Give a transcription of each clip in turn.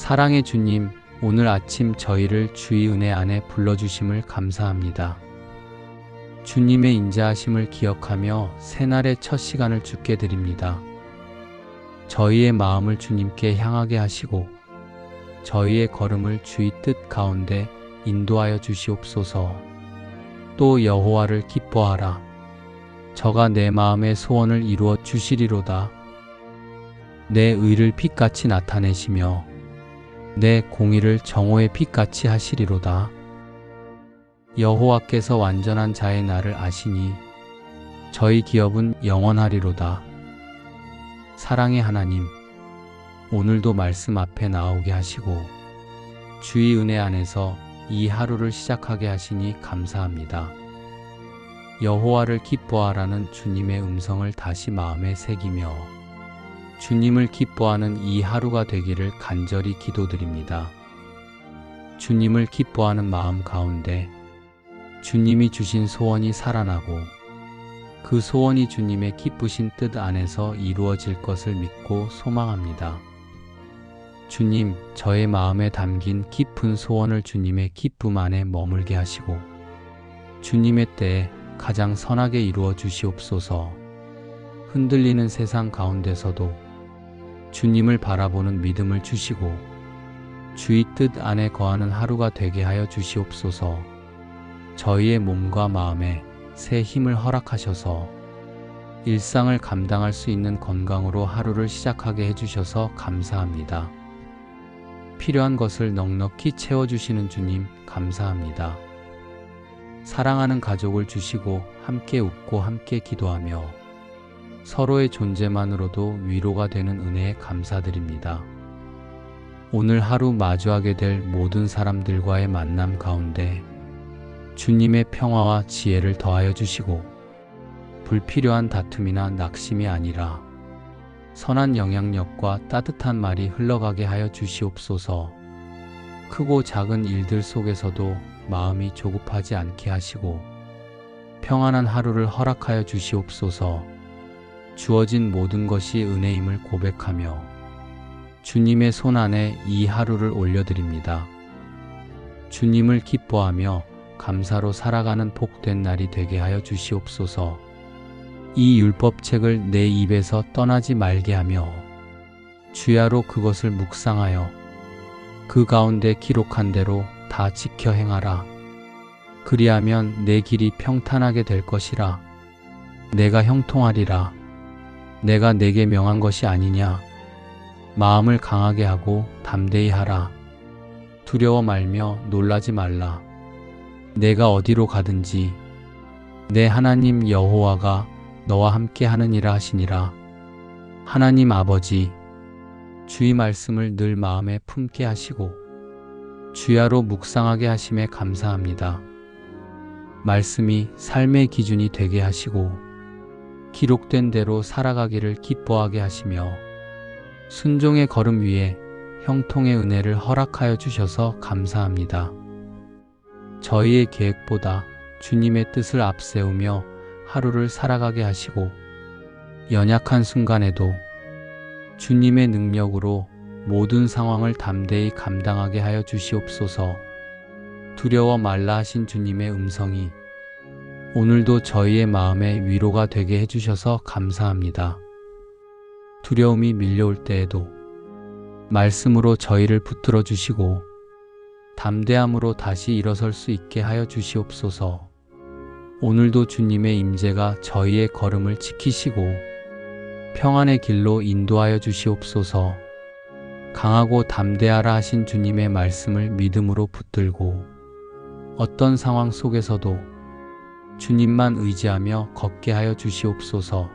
사랑의 주님, 오늘 아침 저희를 주의 은혜 안에 불러주심을 감사합니다. 주님의 인자하심을 기억하며 새날의 첫 시간을 주께 드립니다. 저희의 마음을 주님께 향하게 하시고 저희의 걸음을 주의 뜻 가운데 인도하여 주시옵소서. 또 여호와를 기뻐하라. 저가 내 마음의 소원을 이루어 주시리로다. 내 의를 빛같이 나타내시며 내 공의를 정오의 빛같이 하시리로다. 여호와께서 완전한 자의 날을 아시니 저희 기업은 영원하리로다. 사랑의 하나님, 오늘도 말씀 앞에 나오게 하시고 주의 은혜 안에서 이 하루를 시작하게 하시니 감사합니다. 여호와를 기뻐하라는 주님의 음성을 다시 마음에 새기며 주님을 기뻐하는 이 하루가 되기를 간절히 기도드립니다. 주님을 기뻐하는 마음 가운데 주님이 주신 소원이 살아나고 그 소원이 주님의 기쁘신 뜻 안에서 이루어질 것을 믿고 소망합니다. 주님, 저의 마음에 담긴 깊은 소원을 주님의 기쁨 안에 머물게 하시고 주님의 때에 가장 선하게 이루어 주시옵소서. 흔들리는 세상 가운데서도 주님을 바라보는 믿음을 주시고 주의 뜻 안에 거하는 하루가 되게 하여 주시옵소서. 저희의 몸과 마음에 새 힘을 허락하셔서 일상을 감당할 수 있는 건강으로 하루를 시작하게 해주셔서 감사합니다. 필요한 것을 넉넉히 채워주시는 주님 감사합니다. 사랑하는 가족을 주시고 함께 웃고 함께 기도하며 서로의 존재만으로도 위로가 되는 은혜에 감사드립니다. 오늘 하루 마주하게 될 모든 사람들과의 만남 가운데 주님의 평화와 지혜를 더하여 주시고 불필요한 다툼이나 낙심이 아니라 선한 영향력과 따뜻한 말이 흘러가게 하여 주시옵소서. 크고 작은 일들 속에서도 마음이 조급하지 않게 하시고 평안한 하루를 허락하여 주시옵소서. 주어진 모든 것이 은혜임을 고백하며 주님의 손 안에 이 하루를 올려드립니다. 주님을 기뻐하며 감사로 살아가는 복된 날이 되게 하여 주시옵소서. 이 율법책을 내 입에서 떠나지 말게 하며 주야로 그것을 묵상하여 그 가운데 기록한 대로 다 지켜 행하라. 그리하면 내 길이 평탄하게 될 것이라. 내가 형통하리라. 내가 내게 명한 것이 아니냐. 마음을 강하게 하고 담대히 하라. 두려워 말며 놀라지 말라. 내가 어디로 가든지 내 하나님 여호와가 너와 함께 하느니라 하시니라. 하나님 아버지, 주의 말씀을 늘 마음에 품게 하시고 주야로 묵상하게 하심에 감사합니다. 말씀이 삶의 기준이 되게 하시고 기록된 대로 살아가기를 기뻐하게 하시며 순종의 걸음 위에 형통의 은혜를 허락하여 주셔서 감사합니다. 저희의 계획보다 주님의 뜻을 앞세우며 하루를 살아가게 하시고 연약한 순간에도 주님의 능력으로 모든 상황을 담대히 감당하게 하여 주시옵소서. 두려워 말라 하신 주님의 음성이 오늘도 저희의 마음에 위로가 되게 해주셔서 감사합니다. 두려움이 밀려올 때에도 말씀으로 저희를 붙들어 주시고 담대함으로 다시 일어설 수 있게 하여 주시옵소서. 오늘도 주님의 임재가 저희의 걸음을 지키시고 평안의 길로 인도하여 주시옵소서. 강하고 담대하라 하신 주님의 말씀을 믿음으로 붙들고 어떤 상황 속에서도 주님만 의지하며 걷게 하여 주시옵소서.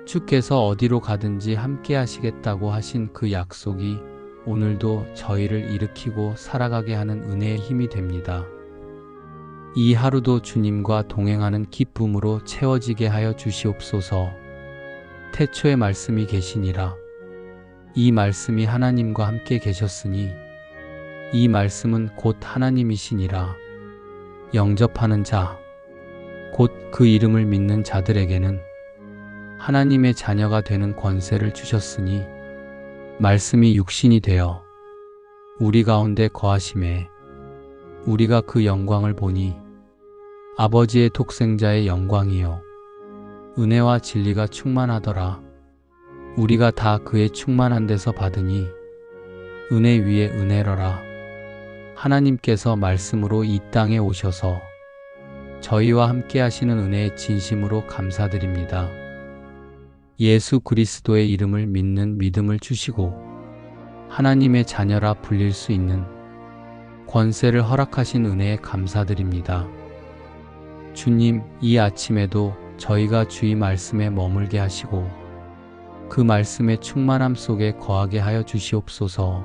주께서 어디로 가든지 함께 하시겠다고 하신 그 약속이 오늘도 저희를 일으키고 살아가게 하는 은혜의 힘이 됩니다. 이 하루도 주님과 동행하는 기쁨으로 채워지게 하여 주시옵소서. 태초에 말씀이 계시니라. 이 말씀이 하나님과 함께 계셨으니 이 말씀은 곧 하나님이시니라. 영접하는 자, 곧 그 이름을 믿는 자들에게는 하나님의 자녀가 되는 권세를 주셨으니 말씀이 육신이 되어 우리 가운데 거하심에 우리가 그 영광을 보니 아버지의 독생자의 영광이요 은혜와 진리가 충만하더라. 우리가 다 그의 충만한 데서 받으니 은혜 위에 은혜로라. 하나님께서 말씀으로 이 땅에 오셔서 저희와 함께 하시는 은혜에 진심으로 감사드립니다. 예수 그리스도의 이름을 믿는 믿음을 주시고 하나님의 자녀라 불릴 수 있는 권세를 허락하신 은혜에 감사드립니다. 주님, 이 아침에도 저희가 주의 말씀에 머물게 하시고 그 말씀의 충만함 속에 거하게 하여 주시옵소서.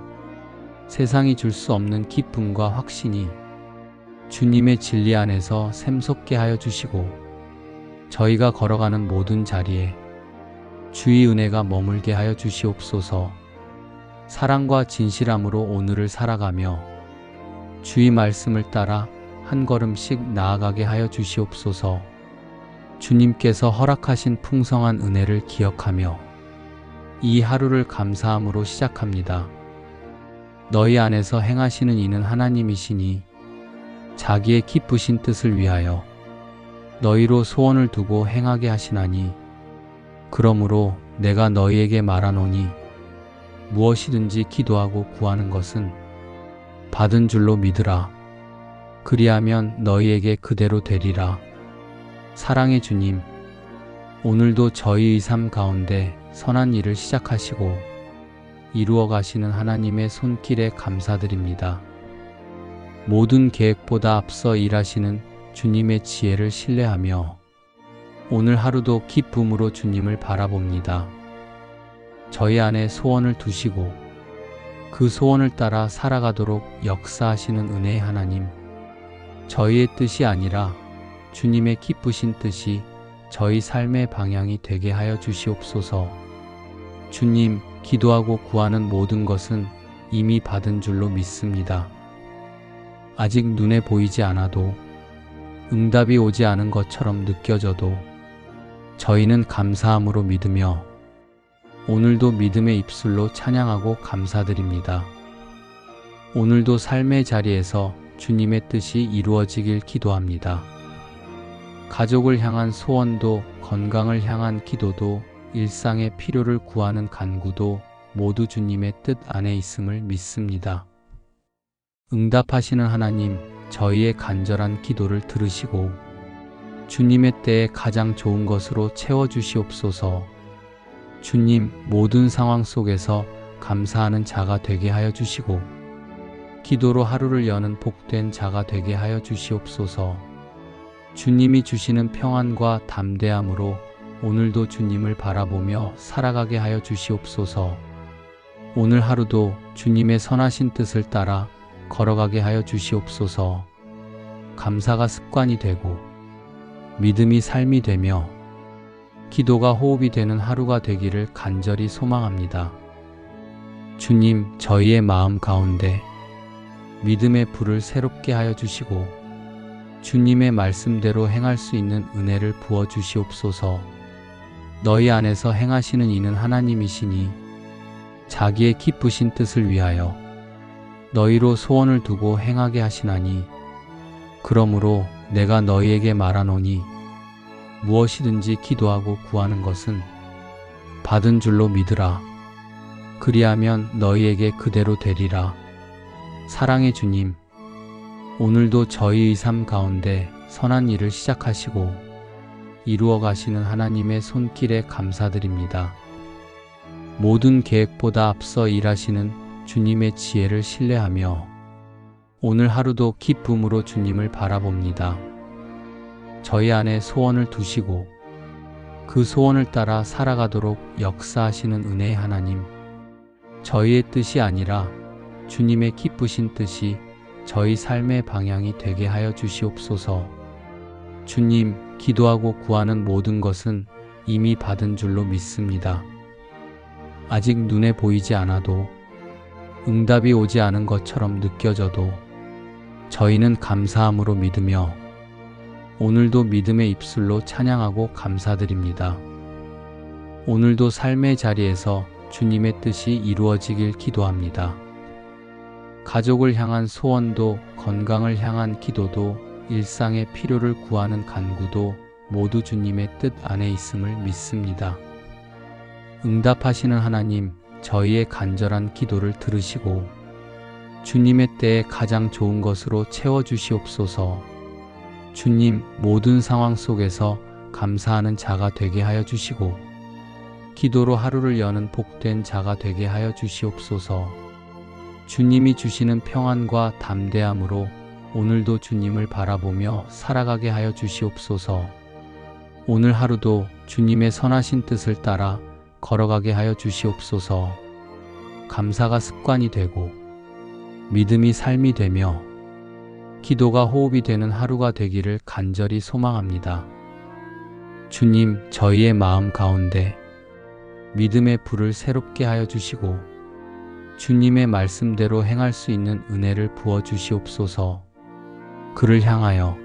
세상이 줄 수 없는 기쁨과 확신이 주님의 진리 안에서 샘솟게 하여 주시고 저희가 걸어가는 모든 자리에 주의 은혜가 머물게 하여 주시옵소서. 사랑과 진실함으로 오늘을 살아가며 주의 말씀을 따라 한 걸음씩 나아가게 하여 주시옵소서. 주님께서 허락하신 풍성한 은혜를 기억하며 이 하루를 감사함으로 시작합니다. 너희 안에서 행하시는 이는 하나님이시니 자기의 기쁘신 뜻을 위하여 너희로 소원을 두고 행하게 하시나니 그러므로 내가 너희에게 말하노니 무엇이든지 기도하고 구하는 것은 받은 줄로 믿으라. 그리하면 너희에게 그대로 되리라. 사랑의 주님, 오늘도 저희의 삶 가운데 선한 일을 시작하시고 이루어 가시는 하나님의 손길에 감사드립니다. 모든 계획보다 앞서 일하시는 주님의 지혜를 신뢰하며 오늘 하루도 기쁨으로 주님을 바라봅니다. 저희 안에 소원을 두시고 그 소원을 따라 살아가도록 역사하시는 은혜의 하나님, 저희의 뜻이 아니라 주님의 기쁘신 뜻이 저희 삶의 방향이 되게 하여 주시옵소서. 주님, 기도하고 구하는 모든 것은 이미 받은 줄로 믿습니다. 아직 눈에 보이지 않아도 응답이 오지 않은 것처럼 느껴져도 저희는 감사함으로 믿으며 오늘도 믿음의 입술로 찬양하고 감사드립니다. 오늘도 삶의 자리에서 주님의 뜻이 이루어지길 기도합니다. 가족을 향한 소원도 건강을 향한 기도도 일상의 필요를 구하는 간구도 모두 주님의 뜻 안에 있음을 믿습니다. 응답하시는 하나님, 저희의 간절한 기도를 들으시고 주님의 때에 가장 좋은 것으로 채워주시옵소서. 주님, 모든 상황 속에서 감사하는 자가 되게 하여 주시고 기도로 하루를 여는 복된 자가 되게 하여 주시옵소서. 주님이 주시는 평안과 담대함으로 오늘도 주님을 바라보며 살아가게 하여 주시옵소서. 오늘 하루도 주님의 선하신 뜻을 따라 걸어가게 하여 주시옵소서. 감사가 습관이 되고 믿음이 삶이 되며 기도가 호흡이 되는 하루가 되기를 간절히 소망합니다. 주님, 저희의 마음 가운데 믿음의 불을 새롭게 하여 주시고 주님의 말씀대로 행할 수 있는 은혜를 부어 주시옵소서. 너희 안에서 행하시는 이는 하나님이시니 자기의 기쁘신 뜻을 위하여 너희로 소원을 두고 행하게 하시나니 그러므로 내가 너희에게 말하노니 무엇이든지 기도하고 구하는 것은 받은 줄로 믿으라. 그리하면 너희에게 그대로 되리라. 사랑의 주님, 오늘도 저희의 삶 가운데 선한 일을 시작하시고 이루어 가시는 하나님의 손길에 감사드립니다. 모든 계획보다 앞서 일하시는 주님의 지혜를 신뢰하며 오늘 하루도 기쁨으로 주님을 바라봅니다. 저희 안에 소원을 두시고 그 소원을 따라 살아가도록 역사하시는 은혜의 하나님, 저희의 뜻이 아니라 주님의 기쁘신 뜻이 저희 삶의 방향이 되게 하여 주시옵소서. 주님, 기도하고 구하는 모든 것은 이미 받은 줄로 믿습니다. 아직 눈에 보이지 않아도 응답이 오지 않은 것처럼 느껴져도 저희는 감사함으로 믿으며 오늘도 믿음의 입술로 찬양하고 감사드립니다. 오늘도 삶의 자리에서 주님의 뜻이 이루어지길 기도합니다. 가족을 향한 소원도, 건강을 향한 기도도, 일상의 필요를 구하는 간구도 모두 주님의 뜻 안에 있음을 믿습니다. 응답하시는 하나님, 저희의 간절한 기도를 들으시고 주님의 때에 가장 좋은 것으로 채워주시옵소서. 주님, 모든 상황 속에서 감사하는 자가 되게 하여 주시고 기도로 하루를 여는 복된 자가 되게 하여 주시옵소서. 주님이 주시는 평안과 담대함으로 오늘도 주님을 바라보며 살아가게 하여 주시옵소서. 오늘 하루도 주님의 선하신 뜻을 따라 걸어가게 하여 주시옵소서. 감사가 습관이 되고 믿음이 삶이 되며 기도가 호흡이 되는 하루가 되기를 간절히 소망합니다. 주님, 저희의 마음 가운데 믿음의 불을 새롭게 하여 주시고 주님의 말씀대로 행할 수 있는 은혜를 부어 주시옵소서. 그를 향하여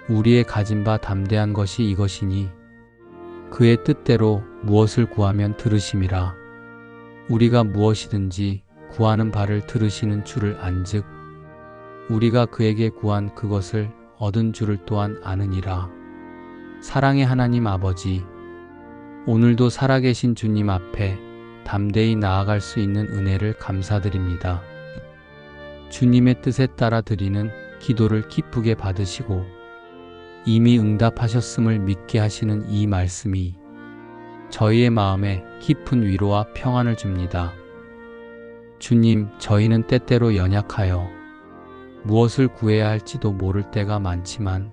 우리의 가진 바 담대한 것이 이것이니 그의 뜻대로 무엇을 구하면 들으심이라. 우리가 무엇이든지 구하는 바를 들으시는 줄을 안즉 우리가 그에게 구한 그것을 얻은 줄을 또한 아느니라. 사랑의 하나님 아버지, 오늘도 살아계신 주님 앞에 담대히 나아갈 수 있는 은혜를 감사드립니다. 주님의 뜻에 따라 드리는 기도를 기쁘게 받으시고 이미 응답하셨음을 믿게 하시는 이 말씀이 저희의 마음에 깊은 위로와 평안을 줍니다. 주님, 저희는 때때로 연약하여 무엇을 구해야 할지도 모를 때가 많지만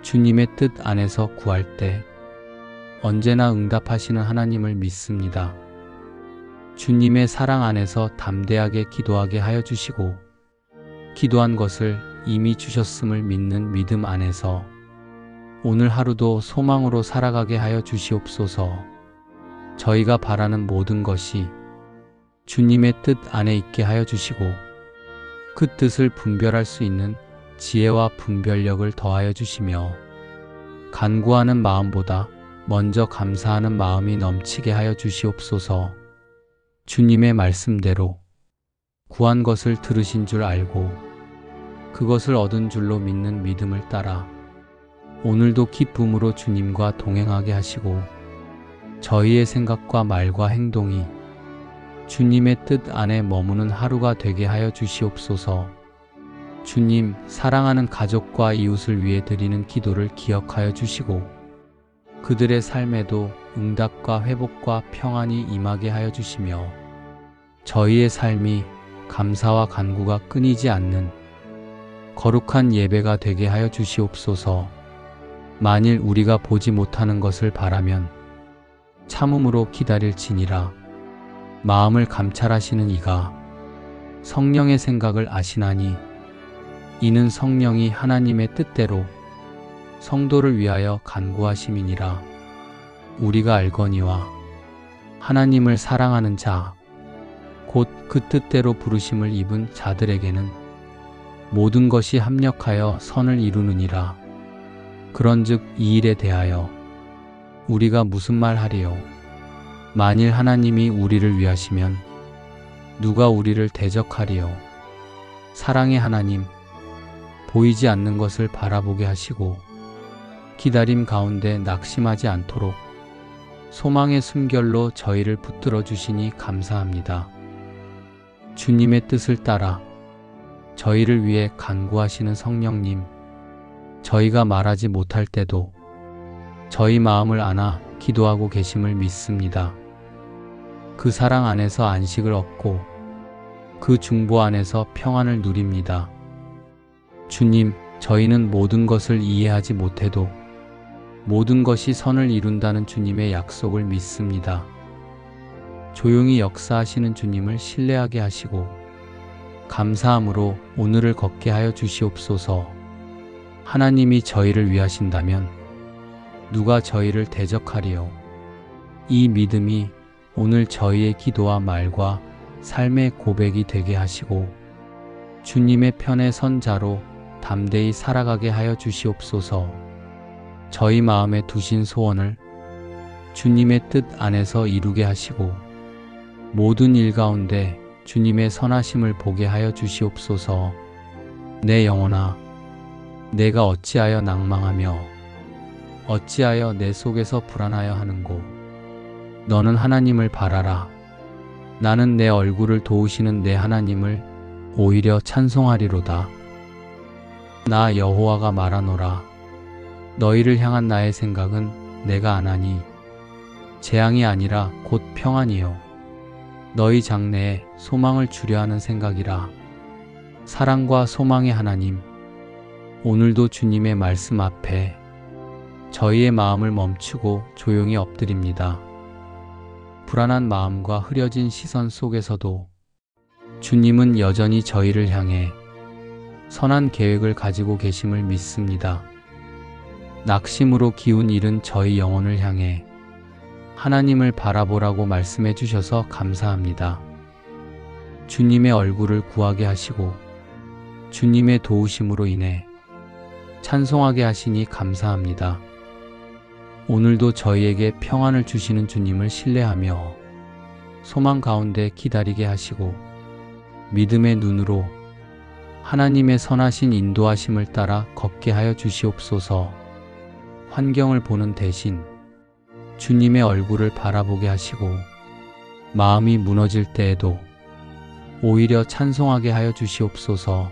주님의 뜻 안에서 구할 때 언제나 응답하시는 하나님을 믿습니다. 주님의 사랑 안에서 담대하게 기도하게 하여 주시고 기도한 것을 이미 주셨음을 믿는 믿음 안에서 오늘 하루도 소망으로 살아가게 하여 주시옵소서. 저희가 바라는 모든 것이 주님의 뜻 안에 있게 하여 주시고 그 뜻을 분별할 수 있는 지혜와 분별력을 더하여 주시며 간구하는 마음보다 먼저 감사하는 마음이 넘치게 하여 주시옵소서. 주님의 말씀대로 구한 것을 들으신 줄 알고 그것을 얻은 줄로 믿는 믿음을 따라 오늘도 기쁨으로 주님과 동행하게 하시고 저희의 생각과 말과 행동이 주님의 뜻 안에 머무는 하루가 되게 하여 주시옵소서. 주님, 사랑하는 가족과 이웃을 위해 드리는 기도를 기억하여 주시고 그들의 삶에도 응답과 회복과 평안이 임하게 하여 주시며 저희의 삶이 감사와 간구가 끊이지 않는 거룩한 예배가 되게 하여 주시옵소서. 만일 우리가 보지 못하는 것을 바라면 참음으로 기다릴지니라. 마음을 감찰하시는 이가 성령의 생각을 아시나니 이는 성령이 하나님의 뜻대로 성도를 위하여 간구하심이니라. 우리가 알거니와 하나님을 사랑하는 자 곧 그 뜻대로 부르심을 입은 자들에게는 모든 것이 합력하여 선을 이루느니라. 그런즉 이 일에 대하여 우리가 무슨 말 하리요? 만일 하나님이 우리를 위하시면 누가 우리를 대적하리요? 사랑의 하나님, 보이지 않는 것을 바라보게 하시고 기다림 가운데 낙심하지 않도록 소망의 숨결로 저희를 붙들어 주시니 감사합니다. 주님의 뜻을 따라 저희를 위해 간구하시는 성령님, 저희가 말하지 못할 때도 저희 마음을 안아 기도하고 계심을 믿습니다. 그 사랑 안에서 안식을 얻고 그 중보 안에서 평안을 누립니다. 주님, 저희는 모든 것을 이해하지 못해도 모든 것이 선을 이룬다는 주님의 약속을 믿습니다. 조용히 역사하시는 주님을 신뢰하게 하시고 감사함으로 오늘을 걷게 하여 주시옵소서. 하나님이 저희를 위하신다면 누가 저희를 대적하리요? 이 믿음이 오늘 저희의 기도와 말과 삶의 고백이 되게 하시고 주님의 편에 선 자로 담대히 살아가게 하여 주시옵소서. 저희 마음에 두신 소원을 주님의 뜻 안에서 이루게 하시고 모든 일 가운데 주님의 선하심을 보게 하여 주시옵소서. 내 영혼아, 내가 어찌하여 낭망하며 어찌하여 내 속에서 불안하여 하는고. 너는 하나님을 바라라. 나는 내 얼굴을 도우시는 내 하나님을 오히려 찬송하리로다. 나 여호와가 말하노라. 너희를 향한 나의 생각은 내가 아나니 재앙이 아니라 곧 평안이요 너희 장래에 소망을 주려 하는 생각이라. 사랑과 소망의 하나님, 오늘도 주님의 말씀 앞에 저희의 마음을 멈추고 조용히 엎드립니다. 불안한 마음과 흐려진 시선 속에서도 주님은 여전히 저희를 향해 선한 계획을 가지고 계심을 믿습니다. 낙심으로 기운 잃은 저희 영혼을 향해 하나님을 바라보라고 말씀해 주셔서 감사합니다. 주님의 얼굴을 구하게 하시고 주님의 도우심으로 인해 찬송하게 하시니 감사합니다. 오늘도 저희에게 평안을 주시는 주님을 신뢰하며 소망 가운데 기다리게 하시고 믿음의 눈으로 하나님의 선하신 인도하심을 따라 걷게 하여 주시옵소서. 환경을 보는 대신 주님의 얼굴을 바라보게 하시고 마음이 무너질 때에도 오히려 찬송하게 하여 주시옵소서.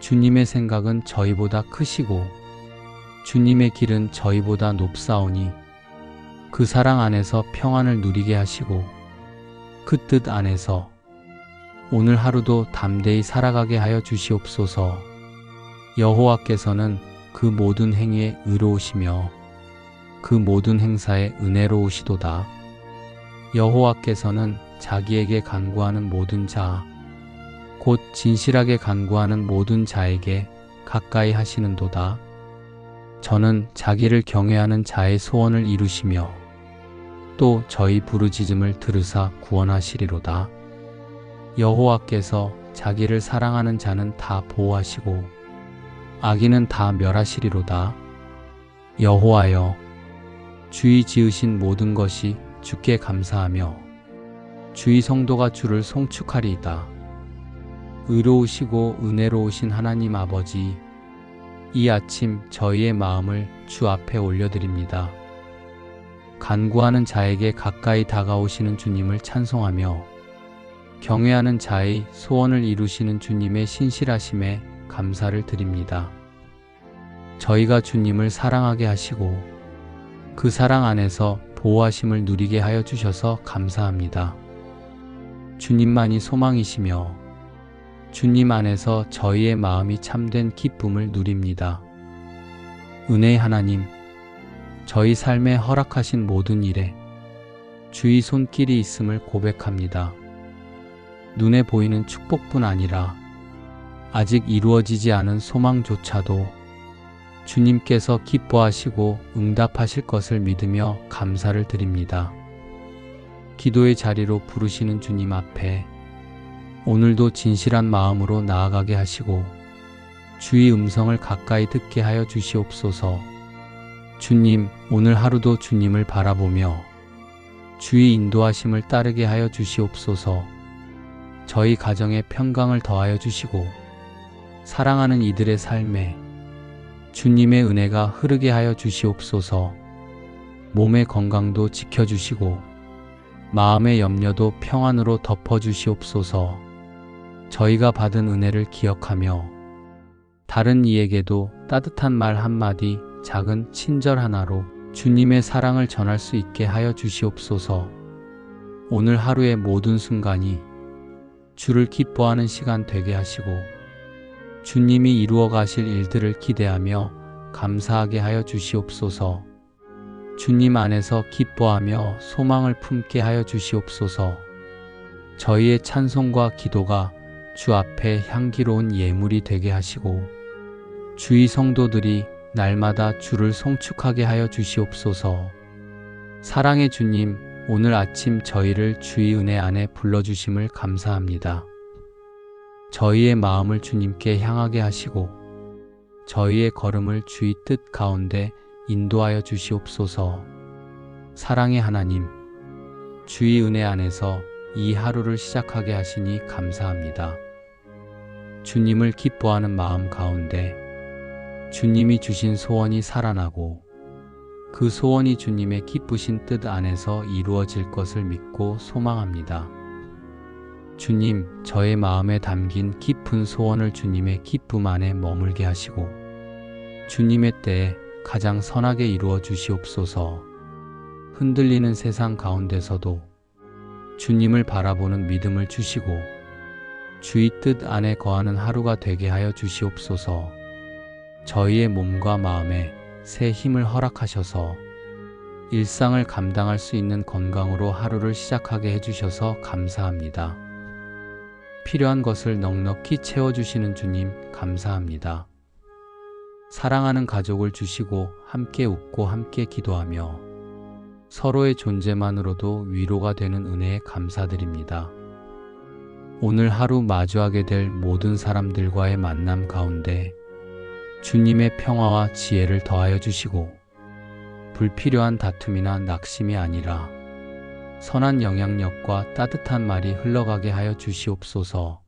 주님의 생각은 저희보다 크시고 주님의 길은 저희보다 높사오니 그 사랑 안에서 평안을 누리게 하시고 그 뜻 안에서 오늘 하루도 담대히 살아가게 하여 주시옵소서. 여호와께서는 그 모든 행위에 의로우시며 그 모든 행사에 은혜로우시도다. 여호와께서는 자기에게 간구하는 모든 자, 곧 진실하게 간구하는 모든 자에게 가까이 하시는도다. 저는 자기를 경외하는 자의 소원을 이루시며 또 저희 부르짖음을 들으사 구원하시리로다. 여호와께서 자기를 사랑하는 자는 다 보호하시고 악인은 다 멸하시리로다. 여호와여, 주의 지으신 모든 것이 주께 감사하며 주의 성도가 주를 송축하리이다. 의로우시고 은혜로우신 하나님 아버지, 이 아침 저희의 마음을 주 앞에 올려드립니다. 간구하는 자에게 가까이 다가오시는 주님을 찬송하며 경외하는 자의 소원을 이루시는 주님의 신실하심에 감사를 드립니다. 저희가 주님을 사랑하게 하시고 그 사랑 안에서 보호하심을 누리게 하여 주셔서 감사합니다. 주님만이 소망이시며 주님 안에서 저희의 마음이 참된 기쁨을 누립니다. 은혜의 하나님, 저희 삶에 허락하신 모든 일에 주의 손길이 있음을 고백합니다. 눈에 보이는 축복뿐 아니라 아직 이루어지지 않은 소망조차도 주님께서 기뻐하시고 응답하실 것을 믿으며 감사를 드립니다. 기도의 자리로 부르시는 주님 앞에 오늘도 진실한 마음으로 나아가게 하시고 주의 음성을 가까이 듣게 하여 주시옵소서. 주님, 오늘 하루도 주님을 바라보며 주의 인도하심을 따르게 하여 주시옵소서. 저희 가정에 평강을 더하여 주시고 사랑하는 이들의 삶에 주님의 은혜가 흐르게 하여 주시옵소서. 몸의 건강도 지켜주시고 마음의 염려도 평안으로 덮어주시옵소서. 저희가 받은 은혜를 기억하며 다른 이에게도 따뜻한 말 한마디, 작은 친절 하나로 주님의 사랑을 전할 수 있게 하여 주시옵소서. 오늘 하루의 모든 순간이 주를 기뻐하는 시간 되게 하시고 주님이 이루어 가실 일들을 기대하며 감사하게 하여 주시옵소서. 주님 안에서 기뻐하며 소망을 품게 하여 주시옵소서. 저희의 찬송과 기도가 주 앞에 향기로운 예물이 되게 하시고 주의 성도들이 날마다 주를 송축하게 하여 주시옵소서. 사랑의 주님, 오늘 아침 저희를 주의 은혜 안에 불러주심을 감사합니다. 저희의 마음을 주님께 향하게 하시고 저희의 걸음을 주의 뜻 가운데 인도하여 주시옵소서. 사랑의 하나님, 주의 은혜 안에서 이 하루를 시작하게 하시니 감사합니다. 주님을 기뻐하는 마음 가운데 주님이 주신 소원이 살아나고 그 소원이 주님의 기쁘신 뜻 안에서 이루어질 것을 믿고 소망합니다. 주님, 저의 마음에 담긴 깊은 소원을 주님의 기쁨 안에 머물게 하시고 주님의 때에 가장 선하게 이루어 주시옵소서. 흔들리는 세상 가운데서도 주님을 바라보는 믿음을 주시고 주의 뜻 안에 거하는 하루가 되게 하여 주시옵소서. 저희의 몸과 마음에 새 힘을 허락하셔서 일상을 감당할 수 있는 건강으로 하루를 시작하게 해주셔서 감사합니다. 필요한 것을 넉넉히 채워주시는 주님 감사합니다. 사랑하는 가족을 주시고 함께 웃고 함께 기도하며 서로의 존재만으로도 위로가 되는 은혜에 감사드립니다. 오늘 하루 마주하게 될 모든 사람들과의 만남 가운데 주님의 평화와 지혜를 더하여 주시고 불필요한 다툼이나 낙심이 아니라 선한 영향력과 따뜻한 말이 흘러가게 하여 주시옵소서.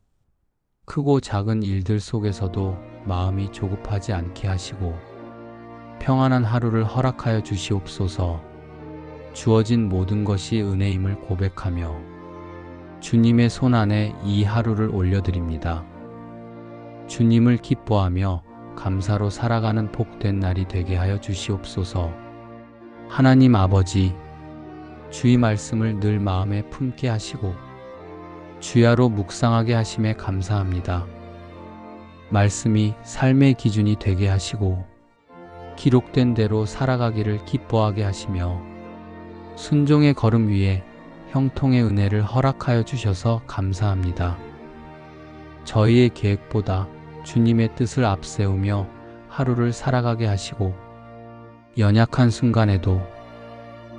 크고 작은 일들 속에서도 마음이 조급하지 않게 하시고 평안한 하루를 허락하여 주시옵소서. 주어진 모든 것이 은혜임을 고백하며 주님의 손 안에 이 하루를 올려드립니다. 주님을 기뻐하며 감사로 살아가는 복된 날이 되게 하여 주시옵소서. 하나님 아버지, 주의 말씀을 늘 마음에 품게 하시고 주야로 묵상하게 하심에 감사합니다. 말씀이 삶의 기준이 되게 하시고 기록된 대로 살아가기를 기뻐하게 하시며 순종의 걸음 위에 형통의 은혜를 허락하여 주셔서 감사합니다. 저희의 계획보다 주님의 뜻을 앞세우며 하루를 살아가게 하시고 연약한 순간에도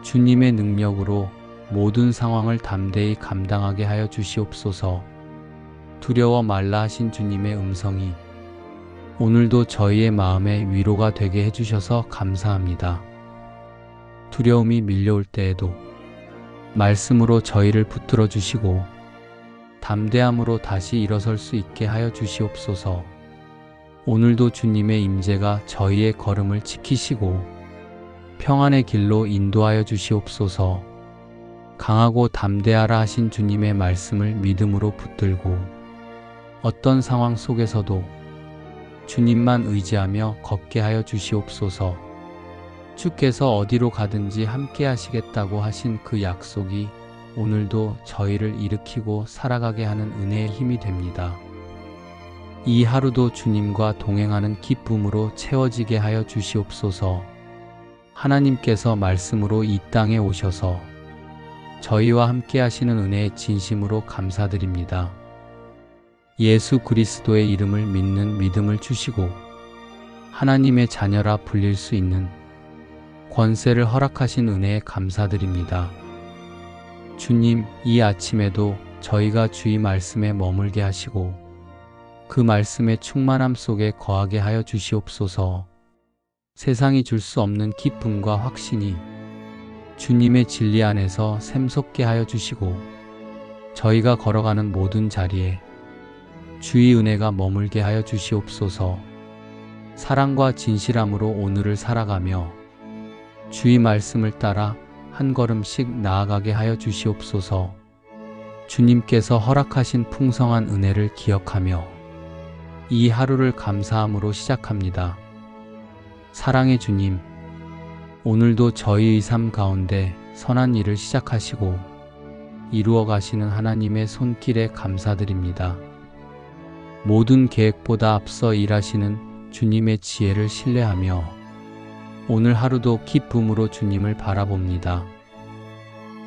주님의 능력으로 모든 상황을 담대히 감당하게 하여 주시옵소서. 두려워 말라 하신 주님의 음성이 오늘도 저희의 마음에 위로가 되게 해주셔서 감사합니다. 두려움이 밀려올 때에도 말씀으로 저희를 붙들어 주시고 담대함으로 다시 일어설 수 있게 하여 주시옵소서. 오늘도 주님의 임재가 저희의 걸음을 지키시고 평안의 길로 인도하여 주시옵소서. 강하고 담대하라 하신 주님의 말씀을 믿음으로 붙들고 어떤 상황 속에서도 주님만 의지하며 걷게 하여 주시옵소서. 주께서 어디로 가든지 함께 하시겠다고 하신 그 약속이 오늘도 저희를 일으키고 살아가게 하는 은혜의 힘이 됩니다. 이 하루도 주님과 동행하는 기쁨으로 채워지게 하여 주시옵소서. 하나님께서 말씀으로 이 땅에 오셔서 저희와 함께 하시는 은혜에 진심으로 감사드립니다. 예수 그리스도의 이름을 믿는 믿음을 주시고 하나님의 자녀라 불릴 수 있는 권세를 허락하신 은혜에 감사드립니다. 주님, 이 아침에도 저희가 주의 말씀에 머물게 하시고 그 말씀의 충만함 속에 거하게 하여 주시옵소서. 세상이 줄 수 없는 기쁨과 확신이 주님의 진리 안에서 샘솟게 하여 주시고 저희가 걸어가는 모든 자리에 주의 은혜가 머물게 하여 주시옵소서. 사랑과 진실함으로 오늘을 살아가며 주의 말씀을 따라 한 걸음씩 나아가게 하여 주시옵소서. 주님께서 허락하신 풍성한 은혜를 기억하며 이 하루를 감사함으로 시작합니다. 사랑의 주님, 오늘도 저희의 삶 가운데 선한 일을 시작하시고 이루어 가시는 하나님의 손길에 감사드립니다. 모든 계획보다 앞서 일하시는 주님의 지혜를 신뢰하며 오늘 하루도 기쁨으로 주님을 바라봅니다.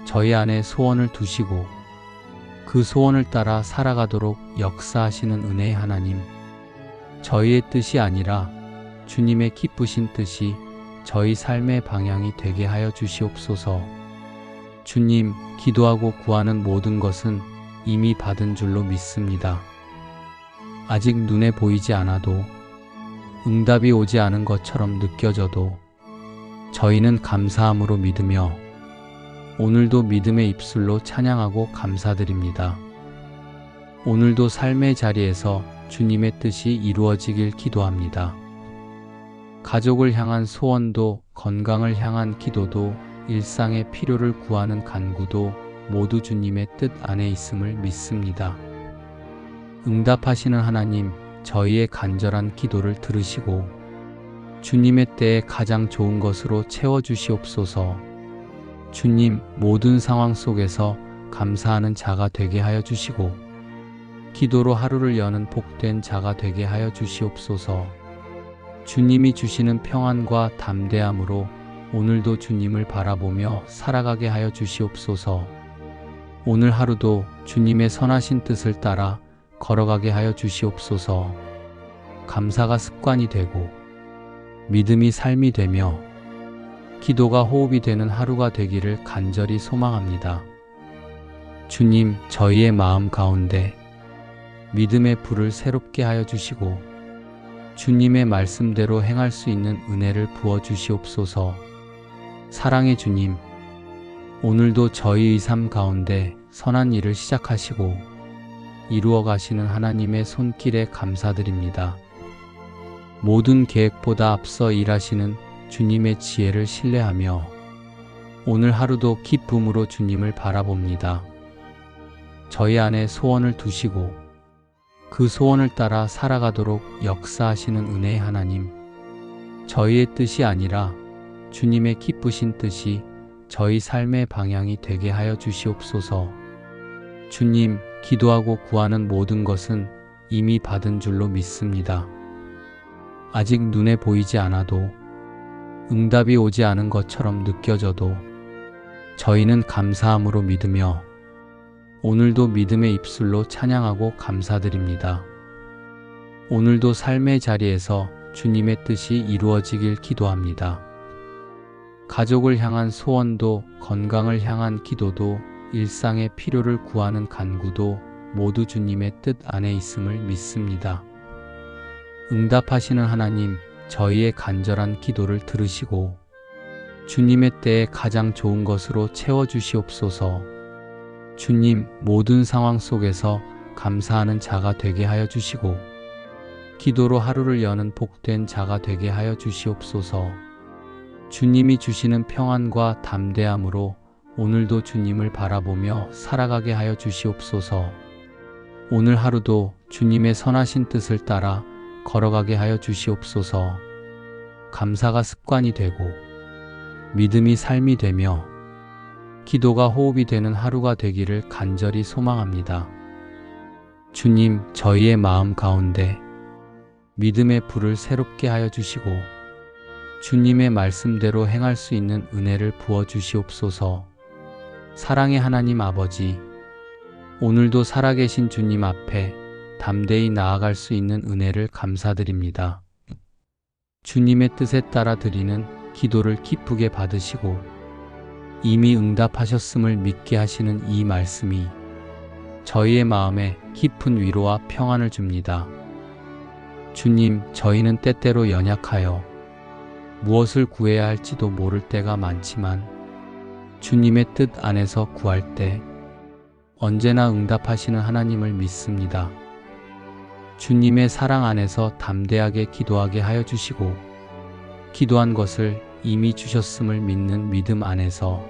저희 안에 소원을 두시고 그 소원을 따라 살아가도록 역사하시는 은혜의 하나님, 저희의 뜻이 아니라 주님의 기쁘신 뜻이 저희 삶의 방향이 되게 하여 주시옵소서. 주님, 기도하고 구하는 모든 것은 이미 받은 줄로 믿습니다. 아직 눈에 보이지 않아도 응답이 오지 않은 것처럼 느껴져도 저희는 감사함으로 믿으며 오늘도 믿음의 입술로 찬양하고 감사드립니다. 오늘도 삶의 자리에서 주님의 뜻이 이루어지길 기도합니다. 가족을 향한 소원도, 건강을 향한 기도도, 일상의 필요를 구하는 간구도 모두 주님의 뜻 안에 있음을 믿습니다. 응답하시는 하나님, 저희의 간절한 기도를 들으시고 주님의 때에 가장 좋은 것으로 채워주시옵소서. 주님, 모든 상황 속에서 감사하는 자가 되게 하여 주시고 기도로 하루를 여는 복된 자가 되게 하여 주시옵소서. 주님이 주시는 평안과 담대함으로 오늘도 주님을 바라보며 살아가게 하여 주시옵소서. 오늘 하루도 주님의 선하신 뜻을 따라 걸어가게 하여 주시옵소서. 감사가 습관이 되고 믿음이 삶이 되며 기도가 호흡이 되는 하루가 되기를 간절히 소망합니다. 주님, 저희의 마음 가운데 믿음의 불을 새롭게 하여 주시고 주님의 말씀대로 행할 수 있는 은혜를 부어 주시옵소서. 사랑의 주님, 오늘도 저희의 삶 가운데 선한 일을 시작하시고 이루어 가시는 하나님의 손길에 감사드립니다. 모든 계획보다 앞서 일하시는 주님의 지혜를 신뢰하며 오늘 하루도 기쁨으로 주님을 바라봅니다. 저희 안에 소원을 두시고 그 소원을 따라 살아가도록 역사하시는 은혜의 하나님, 저희의 뜻이 아니라 주님의 기쁘신 뜻이 저희 삶의 방향이 되게 하여 주시옵소서. 주님, 기도하고 구하는 모든 것은 이미 받은 줄로 믿습니다. 아직 눈에 보이지 않아도 응답이 오지 않은 것처럼 느껴져도 저희는 감사함으로 믿으며 오늘도 믿음의 입술로 찬양하고 감사드립니다. 오늘도 삶의 자리에서 주님의 뜻이 이루어지길 기도합니다. 가족을 향한 소원도, 건강을 향한 기도도, 일상의 필요를 구하는 간구도 모두 주님의 뜻 안에 있음을 믿습니다. 응답하시는 하나님, 저희의 간절한 기도를 들으시고 주님의 때에 가장 좋은 것으로 채워주시옵소서. 주님, 모든 상황 속에서 감사하는 자가 되게 하여 주시고 기도로 하루를 여는 복된 자가 되게 하여 주시옵소서. 주님이 주시는 평안과 담대함으로 오늘도 주님을 바라보며 살아가게 하여 주시옵소서. 오늘 하루도 주님의 선하신 뜻을 따라 걸어가게 하여 주시옵소서. 감사가 습관이 되고 믿음이 삶이 되며 기도가 호흡이 되는 하루가 되기를 간절히 소망합니다. 주님, 저희의 마음 가운데 믿음의 불을 새롭게 하여 주시고 주님의 말씀대로 행할 수 있는 은혜를 부어 주시옵소서. 사랑의 하나님 아버지, 오늘도 살아계신 주님 앞에 담대히 나아갈 수 있는 은혜를 감사드립니다. 주님의 뜻에 따라 드리는 기도를 기쁘게 받으시고 이미 응답하셨음을 믿게 하시는 이 말씀이 저희의 마음에 깊은 위로와 평안을 줍니다. 주님, 저희는 때때로 연약하여 무엇을 구해야 할지도 모를 때가 많지만 주님의 뜻 안에서 구할 때 언제나 응답하시는 하나님을 믿습니다. 주님의 사랑 안에서 담대하게 기도하게 하여 주시고 기도한 것을 이미 주셨음을 믿는 믿음 안에서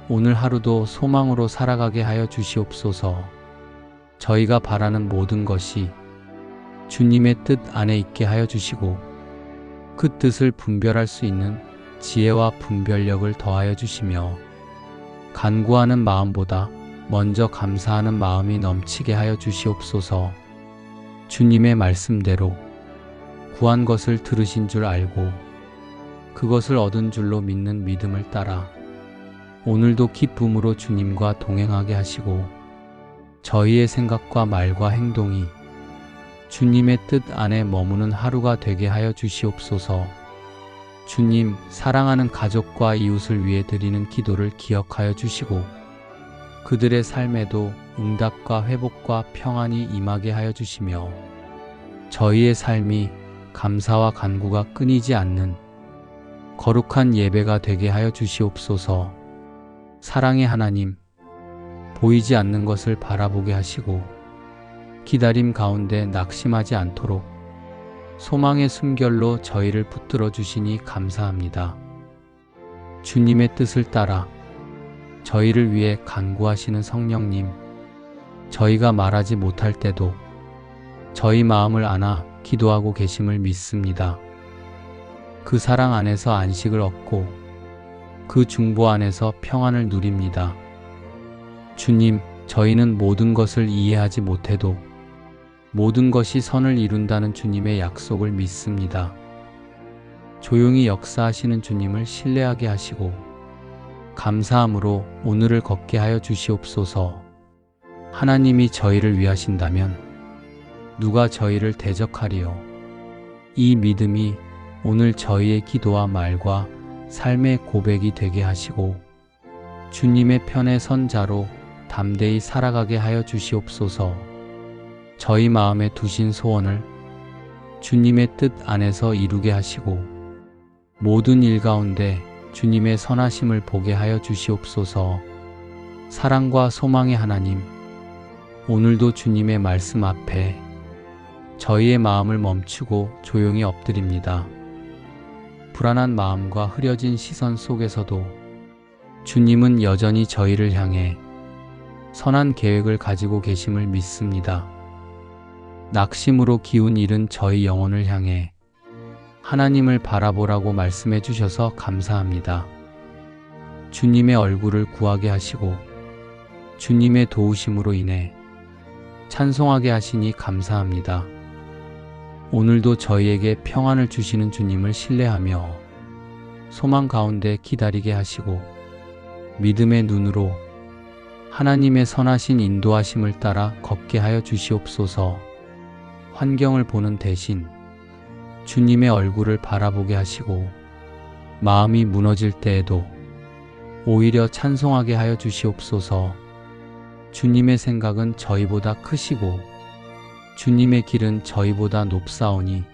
오늘 하루도 소망으로 살아가게 하여 주시옵소서. 저희가 바라는 모든 것이 주님의 뜻 안에 있게 하여 주시고 그 뜻을 분별할 수 있는 지혜와 분별력을 더하여 주시며 간구하는 마음보다 먼저 감사하는 마음이 넘치게 하여 주시옵소서. 주님의 말씀대로 구한 것을 들으신 줄 알고 그것을 얻은 줄로 믿는 믿음을 따라 오늘도 기쁨으로 주님과 동행하게 하시고 저희의 생각과 말과 행동이 주님의 뜻 안에 머무는 하루가 되게 하여 주시옵소서. 주님, 사랑하는 가족과 이웃을 위해 드리는 기도를 기억하여 주시고 그들의 삶에도 응답과 회복과 평안이 임하게 하여 주시며 저희의 삶이 감사와 간구가 끊이지 않는 거룩한 예배가 되게 하여 주시옵소서. 사랑의 하나님, 보이지 않는 것을 바라보게 하시고 기다림 가운데 낙심하지 않도록 소망의 숨결로 저희를 붙들어 주시니 감사합니다. 주님의 뜻을 따라 저희를 위해 간구하시는 성령님, 저희가 말하지 못할 때도 저희 마음을 안아 기도하고 계심을 믿습니다. 그 사랑 안에서 안식을 얻고 그 중보 안에서 평안을 누립니다. 주님, 저희는 모든 것을 이해하지 못해도 모든 것이 선을 이룬다는 주님의 약속을 믿습니다. 조용히 역사하시는 주님을 신뢰하게 하시고 감사함으로 오늘을 걷게 하여 주시옵소서. 하나님이 저희를 위하신다면 누가 저희를 대적하리요. 이 믿음이 오늘 저희의 기도와 말과 삶의 고백이 되게 하시고 주님의 편에 선 자로 담대히 살아가게 하여 주시옵소서. 저희 마음에 두신 소원을 주님의 뜻 안에서 이루게 하시고 모든 일 가운데 주님의 선하심을 보게 하여 주시옵소서. 사랑과 소망의 하나님, 오늘도 주님의 말씀 앞에 저희의 마음을 멈추고 조용히 엎드립니다. 불안한 마음과 흐려진 시선 속에서도 주님은 여전히 저희를 향해 선한 계획을 가지고 계심을 믿습니다. 낙심으로 기운 잃은 저희 영혼을 향해 하나님을 바라보라고 말씀해 주셔서 감사합니다. 주님의 얼굴을 구하게 하시고 주님의 도우심으로 인해 찬송하게 하시니 감사합니다. 오늘도 저희에게 평안을 주시는 주님을 신뢰하며 소망 가운데 기다리게 하시고 믿음의 눈으로 하나님의 선하신 인도하심을 따라 걷게 하여 주시옵소서. 환경을 보는 대신 주님의 얼굴을 바라보게 하시고 마음이 무너질 때에도 오히려 찬송하게 하여 주시옵소서. 주님의 생각은 저희보다 크시고 주님의 길은 저희보다 높사오니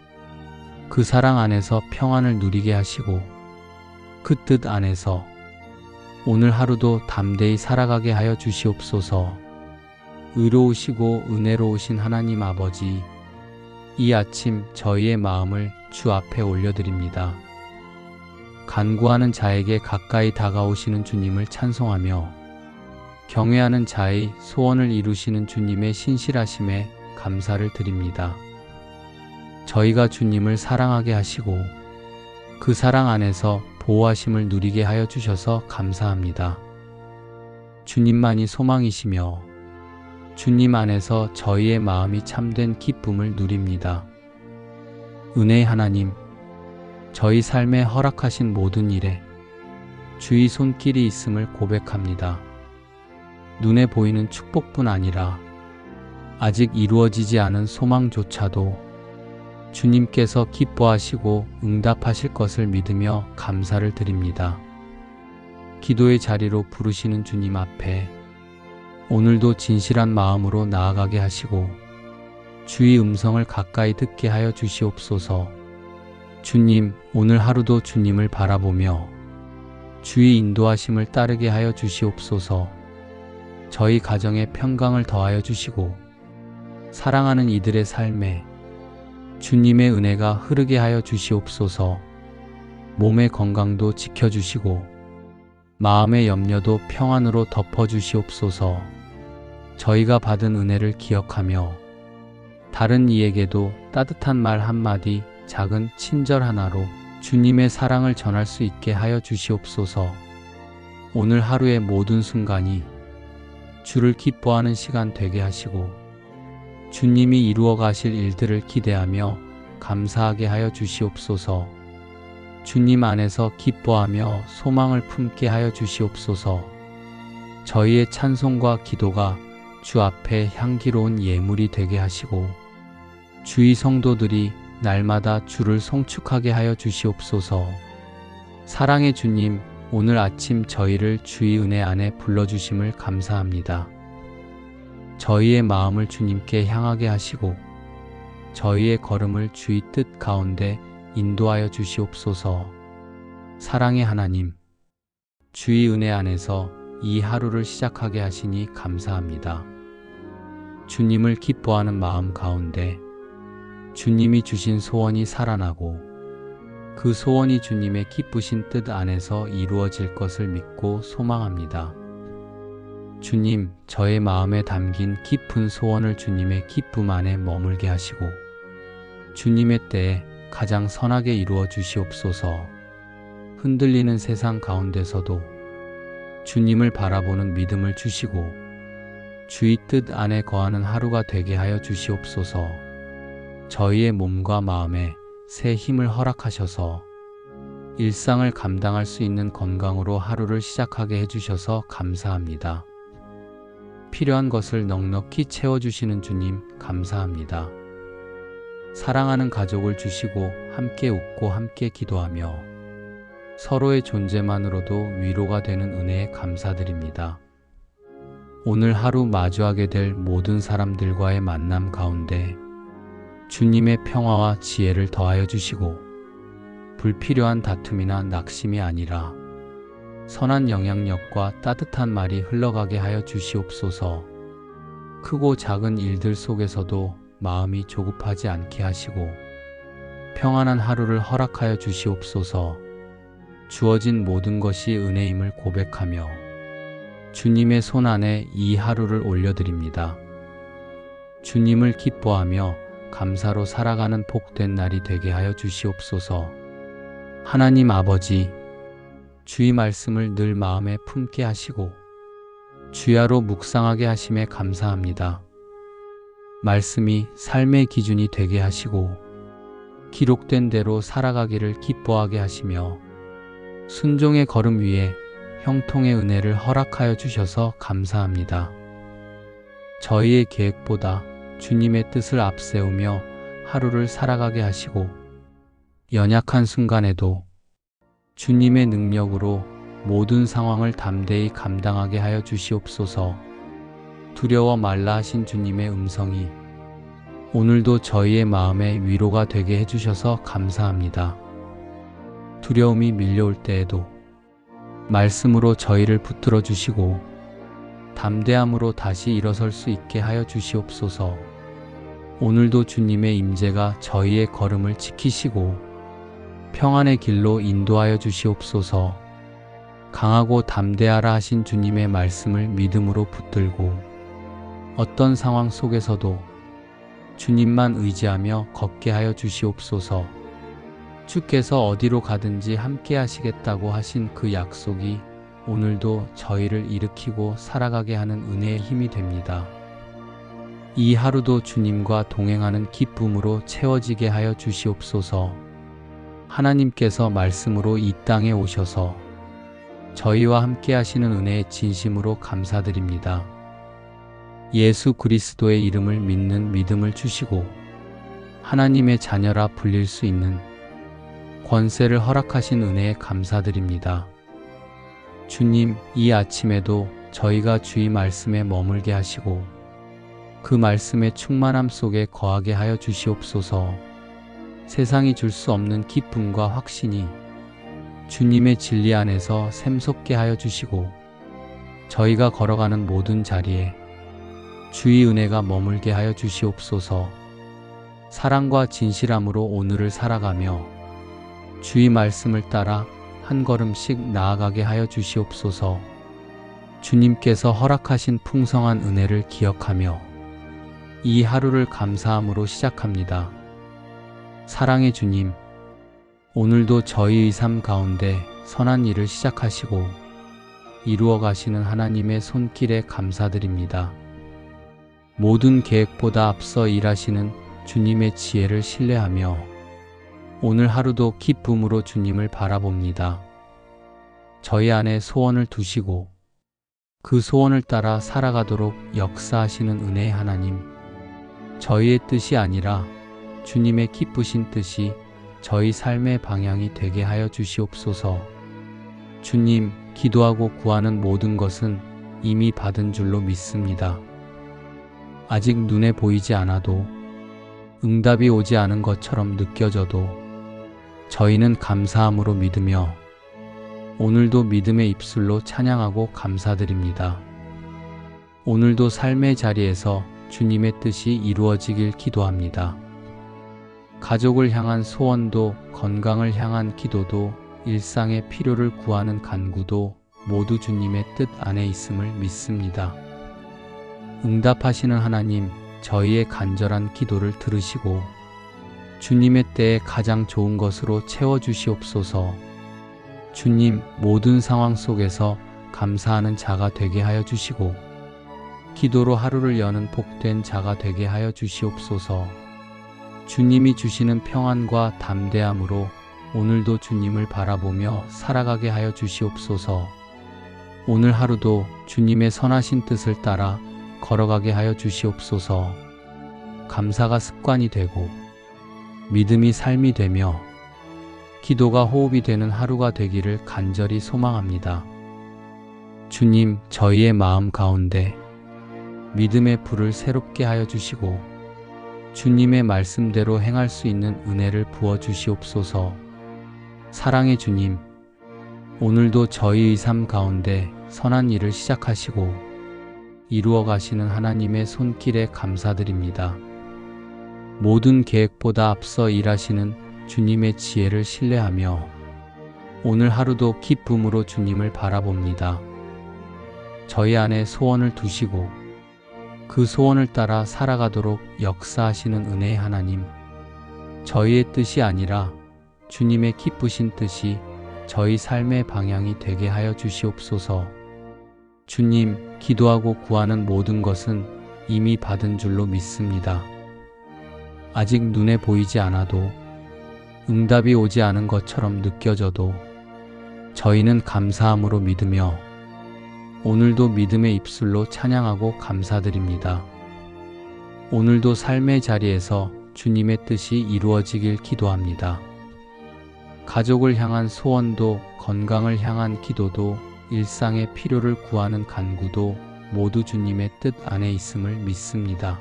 그 사랑 안에서 평안을 누리게 하시고 그 뜻 안에서 오늘 하루도 담대히 살아가게 하여 주시옵소서. 의로우시고 은혜로우신 하나님 아버지, 이 아침 저희의 마음을 주 앞에 올려드립니다. 간구하는 자에게 가까이 다가오시는 주님을 찬송하며 경외하는 자의 소원을 이루시는 주님의 신실하심에 감사를 드립니다. 저희가 주님을 사랑하게 하시고 그 사랑 안에서 보호하심을 누리게 하여 주셔서 감사합니다. 주님만이 소망이시며 주님 안에서 저희의 마음이 참된 기쁨을 누립니다. 은혜의 하나님, 저희 삶에 허락하신 모든 일에 주의 손길이 있음을 고백합니다. 눈에 보이는 축복뿐 아니라 아직 이루어지지 않은 소망조차도 주님께서 기뻐하시고 응답하실 것을 믿으며 감사를 드립니다. 기도의 자리로 부르시는 주님 앞에 오늘도 진실한 마음으로 나아가게 하시고 주의 음성을 가까이 듣게 하여 주시옵소서. 주님, 오늘 하루도 주님을 바라보며 주의 인도하심을 따르게 하여 주시옵소서. 저희 가정에 평강을 더하여 주시고 사랑하는 이들의 삶에 주님의 은혜가 흐르게 하여 주시옵소서. 몸의 건강도 지켜주시고 마음의 염려도 평안으로 덮어주시옵소서. 저희가 받은 은혜를 기억하며 다른 이에게도 따뜻한 말 한마디, 작은 친절 하나로 주님의 사랑을 전할 수 있게 하여 주시옵소서. 오늘 하루의 모든 순간이 주를 기뻐하는 시간 되게 하시고 주님이 이루어 가실 일들을 기대하며 감사하게 하여 주시옵소서. 주님 안에서 기뻐하며 소망을 품게 하여 주시옵소서. 저희의 찬송과 기도가 주 앞에 향기로운 예물이 되게 하시고 주의 성도들이 날마다 주를 송축하게 하여 주시옵소서. 사랑의 주님, 오늘 아침 저희를 주의 은혜 안에 불러주심을 감사합니다. 저희의 마음을 주님께 향하게 하시고 저희의 걸음을 주의 뜻 가운데 인도하여 주시옵소서. 사랑의 하나님, 주의 은혜 안에서 이 하루를 시작하게 하시니 감사합니다. 주님을 기뻐하는 마음 가운데 주님이 주신 소원이 살아나고 그 소원이 주님의 기쁘신 뜻 안에서 이루어질 것을 믿고 소망합니다. 주님, 저의 마음에 담긴 깊은 소원을 주님의 기쁨 안에 머물게 하시고 주님의 때에 가장 선하게 이루어 주시옵소서. 흔들리는 세상 가운데서도 주님을 바라보는 믿음을 주시고 주의 뜻 안에 거하는 하루가 되게 하여 주시옵소서. 저희의 몸과 마음에 새 힘을 허락하셔서 일상을 감당할 수 있는 건강으로 하루를 시작하게 해주셔서 감사합니다. 필요한 것을 넉넉히 채워주시는 주님 감사합니다. 사랑하는 가족을 주시고 함께 웃고 함께 기도하며 서로의 존재만으로도 위로가 되는 은혜에 감사드립니다. 오늘 하루 마주하게 될 모든 사람들과의 만남 가운데 주님의 평화와 지혜를 더하여 주시고 불필요한 다툼이나 낙심이 아니라 선한 영향력과 따뜻한 말이 흘러가게 하여 주시옵소서. 크고 작은 일들 속에서도 마음이 조급하지 않게 하시고 평안한 하루를 허락하여 주시옵소서. 주어진 모든 것이 은혜임을 고백하며 주님의 손 안에 이 하루를 올려드립니다. 주님을 기뻐하며 감사로 살아가는 복된 날이 되게 하여 주시옵소서. 하나님 아버지, 주의 말씀을 늘 마음에 품게 하시고 주야로 묵상하게 하심에 감사합니다. 말씀이 삶의 기준이 되게 하시고 기록된 대로 살아가기를 기뻐하게 하시며 순종의 걸음 위에 형통의 은혜를 허락하여 주셔서 감사합니다. 저희의 계획보다 주님의 뜻을 앞세우며 하루를 살아가게 하시고 연약한 순간에도 주님의 능력으로 모든 상황을 담대히 감당하게 하여 주시옵소서. 두려워 말라 하신 주님의 음성이 오늘도 저희의 마음에 위로가 되게 해주셔서 감사합니다. 두려움이 밀려올 때에도 말씀으로 저희를 붙들어 주시고 담대함으로 다시 일어설 수 있게 하여 주시옵소서. 오늘도 주님의 임재가 저희의 걸음을 지키시고 평안의 길로 인도하여 주시옵소서. 강하고 담대하라 하신 주님의 말씀을 믿음으로 붙들고 어떤 상황 속에서도 주님만 의지하며 걷게 하여 주시옵소서. 주께서 어디로 가든지 함께 하시겠다고 하신 그 약속이 오늘도 저희를 일으키고 살아가게 하는 은혜의 힘이 됩니다. 이 하루도 주님과 동행하는 기쁨으로 채워지게 하여 주시옵소서. 하나님께서 말씀으로 이 땅에 오셔서 저희와 함께 하시는 은혜에 진심으로 감사드립니다. 예수 그리스도의 이름을 믿는 믿음을 주시고 하나님의 자녀라 불릴 수 있는 권세를 허락하신 은혜에 감사드립니다. 주님, 이 아침에도 저희가 주의 말씀에 머물게 하시고 그 말씀의 충만함 속에 거하게 하여 주시옵소서. 세상이 줄 수 없는 기쁨과 확신이 주님의 진리 안에서 샘솟게 하여 주시고 저희가 걸어가는 모든 자리에 주의 은혜가 머물게 하여 주시옵소서. 사랑과 진실함으로 오늘을 살아가며 주의 말씀을 따라 한 걸음씩 나아가게 하여 주시옵소서. 주님께서 허락하신 풍성한 은혜를 기억하며 이 하루를 감사함으로 시작합니다. 사랑의 주님, 오늘도 저희의 삶 가운데 선한 일을 시작하시고 이루어 가시는 하나님의 손길에 감사드립니다. 모든 계획보다 앞서 일하시는 주님의 지혜를 신뢰하며 오늘 하루도 기쁨으로 주님을 바라봅니다. 저희 안에 소원을 두시고 그 소원을 따라 살아가도록 역사하시는 은혜의 하나님, 저희의 뜻이 아니라 주님의 기쁘신 뜻이 저희 삶의 방향이 되게 하여 주시옵소서. 주님, 기도하고 구하는 모든 것은 이미 받은 줄로 믿습니다. 아직 눈에 보이지 않아도 응답이 오지 않은 것처럼 느껴져도 저희는 감사함으로 믿으며 오늘도 믿음의 입술로 찬양하고 감사드립니다. 오늘도 삶의 자리에서 주님의 뜻이 이루어지길 기도합니다. 가족을 향한 소원도, 건강을 향한 기도도, 일상의 필요를 구하는 간구도 모두 주님의 뜻 안에 있음을 믿습니다. 응답하시는 하나님, 저희의 간절한 기도를 들으시고 주님의 때에 가장 좋은 것으로 채워주시옵소서. 주님, 모든 상황 속에서 감사하는 자가 되게 하여 주시고 기도로 하루를 여는 복된 자가 되게 하여 주시옵소서. 주님이 주시는 평안과 담대함으로 오늘도 주님을 바라보며 살아가게 하여 주시옵소서. 오늘 하루도 주님의 선하신 뜻을 따라 걸어가게 하여 주시옵소서. 감사가 습관이 되고 믿음이 삶이 되며 기도가 호흡이 되는 하루가 되기를 간절히 소망합니다. 주님, 저희의 마음 가운데 믿음의 불을 새롭게 하여 주시고 주님의 말씀대로 행할 수 있는 은혜를 부어 주시옵소서. 사랑의 주님, 오늘도 저희의 삶 가운데 선한 일을 시작하시고 이루어 가시는 하나님의 손길에 감사드립니다. 모든 계획보다 앞서 일하시는 주님의 지혜를 신뢰하며 오늘 하루도 기쁨으로 주님을 바라봅니다. 저희 안에 소원을 두시고 그 소원을 따라 살아가도록 역사하시는 은혜의 하나님, 저희의 뜻이 아니라 주님의 기쁘신 뜻이 저희 삶의 방향이 되게 하여 주시옵소서. 주님, 기도하고 구하는 모든 것은 이미 받은 줄로 믿습니다. 아직 눈에 보이지 않아도 응답이 오지 않은 것처럼 느껴져도 저희는 감사함으로 믿으며 오늘도 믿음의 입술로 찬양하고 감사드립니다. 오늘도 삶의 자리에서 주님의 뜻이 이루어지길 기도합니다. 가족을 향한 소원도, 건강을 향한 기도도, 일상의 필요를 구하는 간구도 모두 주님의 뜻 안에 있음을 믿습니다.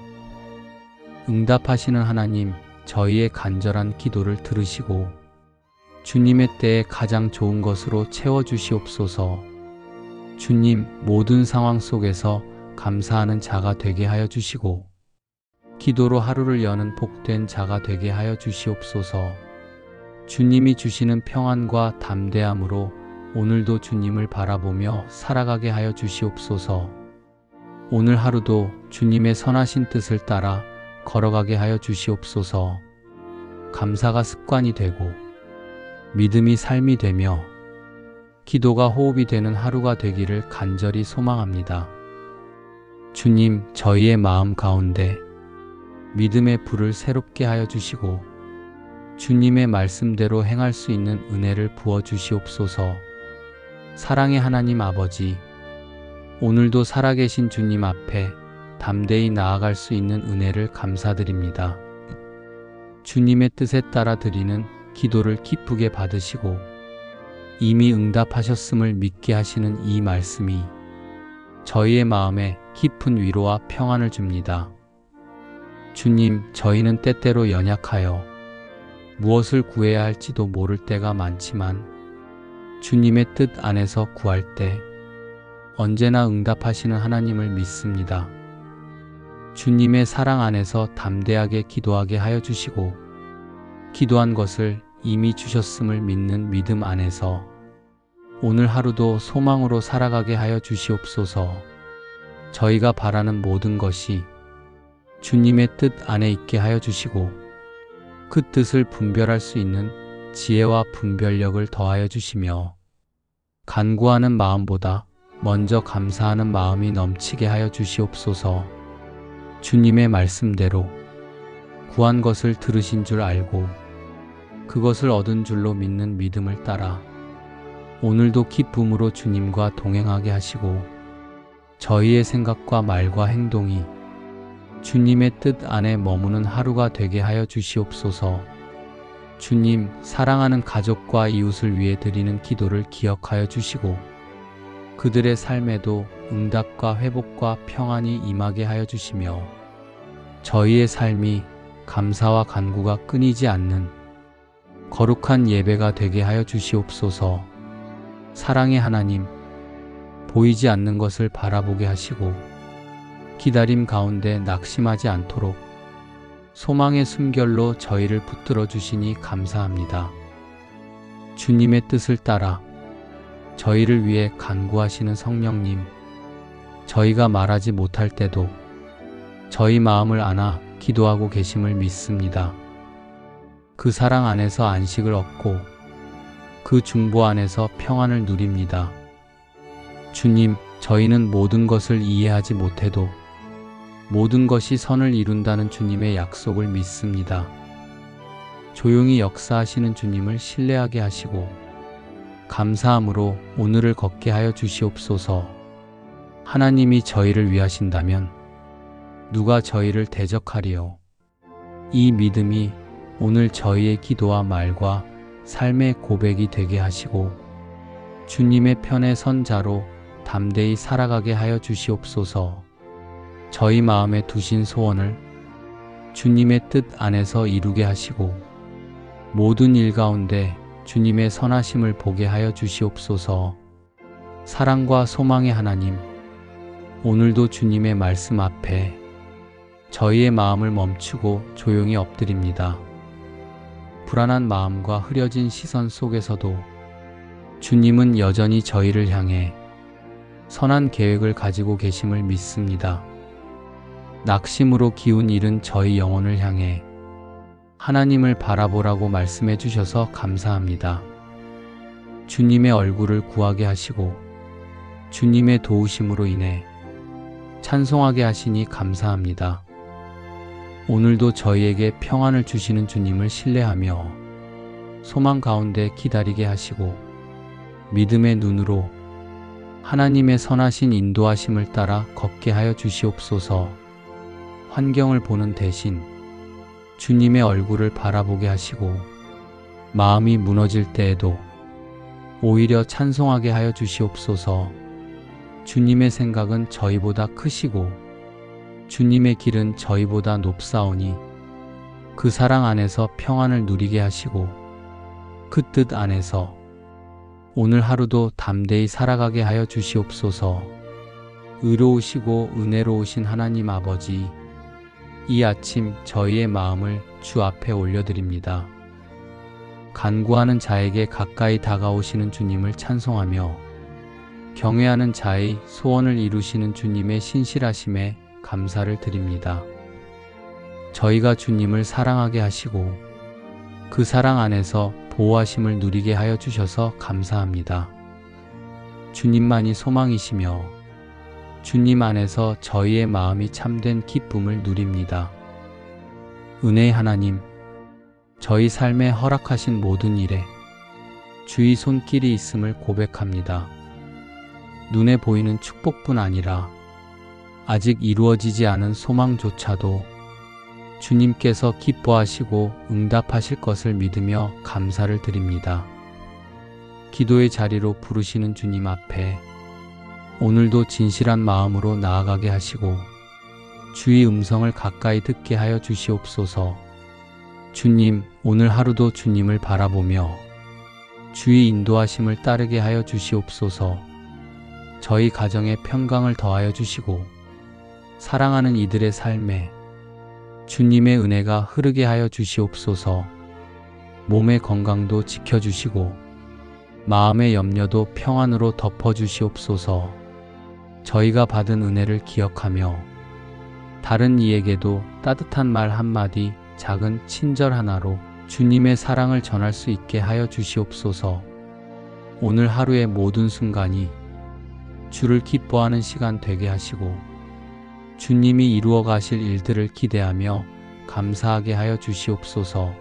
응답하시는 하나님, 저희의 간절한 기도를 들으시고 주님의 때에 가장 좋은 것으로 채워주시옵소서. 주님, 모든 상황 속에서 감사하는 자가 되게 하여 주시고 기도로 하루를 여는 복된 자가 되게 하여 주시옵소서. 주님이 주시는 평안과 담대함으로 오늘도 주님을 바라보며 살아가게 하여 주시옵소서. 오늘 하루도 주님의 선하신 뜻을 따라 걸어가게 하여 주시옵소서. 감사가 습관이 되고 믿음이 삶이 되며 기도가 호흡이 되는 하루가 되기를 간절히 소망합니다. 주님, 저희의 마음 가운데 믿음의 불을 새롭게 하여 주시고 주님의 말씀대로 행할 수 있는 은혜를 부어 주시옵소서. 사랑의 하나님 아버지, 오늘도 살아계신 주님 앞에 담대히 나아갈 수 있는 은혜를 감사드립니다. 주님의 뜻에 따라 드리는 기도를 기쁘게 받으시고 이미 응답하셨음을 믿게 하시는 이 말씀이 저희의 마음에 깊은 위로와 평안을 줍니다. 주님, 저희는 때때로 연약하여 무엇을 구해야 할지도 모를 때가 많지만 주님의 뜻 안에서 구할 때 언제나 응답하시는 하나님을 믿습니다. 주님의 사랑 안에서 담대하게 기도하게 하여 주시고 기도한 것을 이미 주셨음을 믿는 믿음 안에서 오늘 하루도 소망으로 살아가게 하여 주시옵소서. 저희가 바라는 모든 것이 주님의 뜻 안에 있게 하여 주시고 그 뜻을 분별할 수 있는 지혜와 분별력을 더하여 주시며 간구하는 마음보다 먼저 감사하는 마음이 넘치게 하여 주시옵소서. 주님의 말씀대로 구한 것을 들으신 줄 알고 그것을 얻은 줄로 믿는 믿음을 따라 오늘도 기쁨으로 주님과 동행하게 하시고 저희의 생각과 말과 행동이 주님의 뜻 안에 머무는 하루가 되게 하여 주시옵소서. 주님, 사랑하는 가족과 이웃을 위해 드리는 기도를 기억하여 주시고 그들의 삶에도 응답과 회복과 평안이 임하게 하여 주시며 저희의 삶이 감사와 간구가 끊이지 않는 거룩한 예배가 되게 하여 주시옵소서. 사랑의 하나님, 보이지 않는 것을 바라보게 하시고 기다림 가운데 낙심하지 않도록 소망의 숨결로 저희를 붙들어 주시니 감사합니다. 주님의 뜻을 따라 저희를 위해 간구하시는 성령님, 저희가 말하지 못할 때도 저희 마음을 안아 기도하고 계심을 믿습니다. 그 사랑 안에서 안식을 얻고 그 중보 안에서 평안을 누립니다. 주님, 저희는 모든 것을 이해하지 못해도 모든 것이 선을 이룬다는 주님의 약속을 믿습니다. 조용히 역사하시는 주님을 신뢰하게 하시고 감사함으로 오늘을 걷게 하여 주시옵소서. 하나님이 저희를 위하신다면 누가 저희를 대적하리요. 이 믿음이 오늘 저희의 기도와 말과 삶의 고백이 되게 하시고 주님의 편에 선 자로 담대히 살아가게 하여 주시옵소서. 저희 마음에 두신 소원을 주님의 뜻 안에서 이루게 하시고 모든 일 가운데 주님의 선하심을 보게 하여 주시옵소서. 사랑과 소망의 하나님, 오늘도 주님의 말씀 앞에 저희의 마음을 멈추고 조용히 엎드립니다. 불안한 마음과 흐려진 시선 속에서도 주님은 여전히 저희를 향해 선한 계획을 가지고 계심을 믿습니다. 낙심으로 기운 잃은 저희 영혼을 향해 하나님을 바라보라고 말씀해 주셔서 감사합니다. 주님의 얼굴을 구하게 하시고 주님의 도우심으로 인해 찬송하게 하시니 감사합니다. 오늘도 저희에게 평안을 주시는 주님을 신뢰하며 소망 가운데 기다리게 하시고 믿음의 눈으로 하나님의 선하신 인도하심을 따라 걷게 하여 주시옵소서. 환경을 보는 대신 주님의 얼굴을 바라보게 하시고 마음이 무너질 때에도 오히려 찬송하게 하여 주시옵소서. 주님의 생각은 저희보다 크시고 주님의 길은 저희보다 높사오니 그 사랑 안에서 평안을 누리게 하시고 그 뜻 안에서 오늘 하루도 담대히 살아가게 하여 주시옵소서. 의로우시고 은혜로우신 하나님 아버지, 이 아침 저희의 마음을 주 앞에 올려드립니다. 간구하는 자에게 가까이 다가오시는 주님을 찬송하며 경외하는 자의 소원을 이루시는 주님의 신실하심에 감사를 드립니다. 저희가 주님을 사랑하게 하시고 그 사랑 안에서 보호하심을 누리게 하여 주셔서 감사합니다. 주님만이 소망이시며 주님 안에서 저희의 마음이 참된 기쁨을 누립니다. 은혜의 하나님, 저희 삶에 허락하신 모든 일에 주의 손길이 있음을 고백합니다. 눈에 보이는 축복뿐 아니라 아직 이루어지지 않은 소망조차도 주님께서 기뻐하시고 응답하실 것을 믿으며 감사를 드립니다. 기도의 자리로 부르시는 주님 앞에 오늘도 진실한 마음으로 나아가게 하시고 주의 음성을 가까이 듣게 하여 주시옵소서. 주님, 오늘 하루도 주님을 바라보며 주의 인도하심을 따르게 하여 주시옵소서. 저희 가정에 평강을 더하여 주시고 사랑하는 이들의 삶에 주님의 은혜가 흐르게 하여 주시옵소서. 몸의 건강도 지켜주시고 마음의 염려도 평안으로 덮어주시옵소서. 저희가 받은 은혜를 기억하며 다른 이에게도 따뜻한 말 한마디, 작은 친절 하나로 주님의 사랑을 전할 수 있게 하여 주시옵소서. 오늘 하루의 모든 순간이 주를 기뻐하는 시간 되게 하시고 주님이 이루어 가실 일들을 기대하며 감사하게 하여 주시옵소서.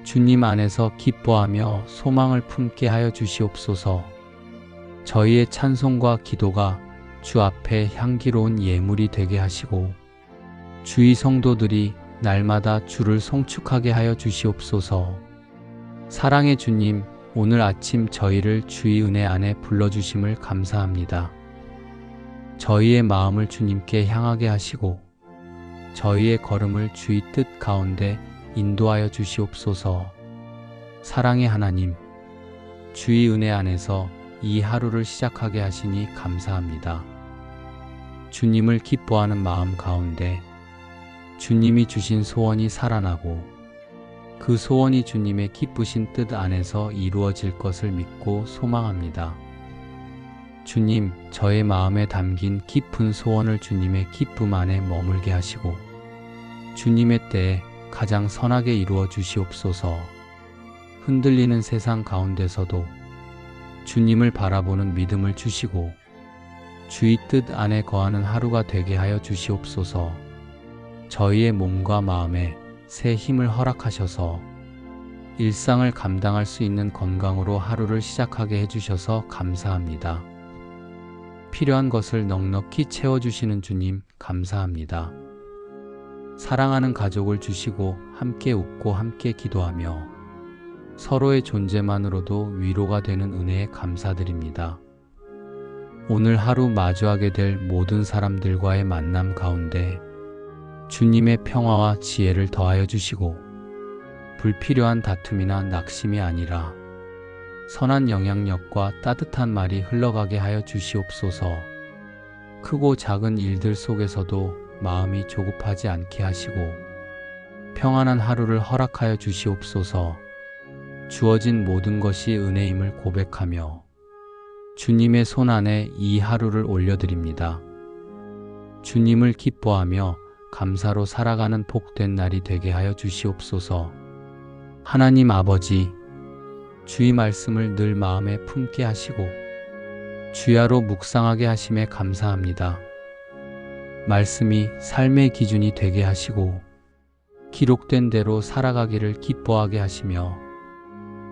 주님 안에서 기뻐하며 소망을 품게 하여 주시옵소서. 저희의 찬송과 기도가 주 앞에 향기로운 예물이 되게 하시고 주의 성도들이 날마다 주를 송축하게 하여 주시옵소서. 사랑의 주님, 오늘 아침 저희를 주의 은혜 안에 불러주심을 감사합니다. 저희의 마음을 주님께 향하게 하시고 저희의 걸음을 주의 뜻 가운데 인도하여 주시옵소서. 사랑의 하나님, 주의 은혜 안에서 이 하루를 시작하게 하시니 감사합니다. 주님을 기뻐하는 마음 가운데 주님이 주신 소원이 살아나고 그 소원이 주님의 기쁘신 뜻 안에서 이루어질 것을 믿고 소망합니다. 주님, 저의 마음에 담긴 깊은 소원을 주님의 기쁨 안에 머물게 하시고 주님의 때에 가장 선하게 이루어 주시옵소서. 흔들리는 세상 가운데서도 주님을 바라보는 믿음을 주시고 주의 뜻 안에 거하는 하루가 되게 하여 주시옵소서. 저희의 몸과 마음에 새 힘을 허락하셔서 일상을 감당할 수 있는 건강으로 하루를 시작하게 해주셔서 감사합니다. 필요한 것을 넉넉히 채워주시는 주님 감사합니다. 사랑하는 가족을 주시고 함께 웃고 함께 기도하며 서로의 존재만으로도 위로가 되는 은혜에 감사드립니다. 오늘 하루 마주하게 될 모든 사람들과의 만남 가운데 주님의 평화와 지혜를 더하여 주시고 불필요한 다툼이나 낙심이 아니라 선한 영향력과 따뜻한 말이 흘러가게 하여 주시옵소서. 크고 작은 일들 속에서도 마음이 조급하지 않게 하시고 평안한 하루를 허락하여 주시옵소서. 주어진 모든 것이 은혜임을 고백하며 주님의 손 안에 이 하루를 올려드립니다. 주님을 기뻐하며 감사로 살아가는 복된 날이 되게 하여 주시옵소서. 하나님 아버지, 주의 말씀을 늘 마음에 품게 하시고 주야로 묵상하게 하심에 감사합니다. 말씀이 삶의 기준이 되게 하시고 기록된 대로 살아가기를 기뻐하게 하시며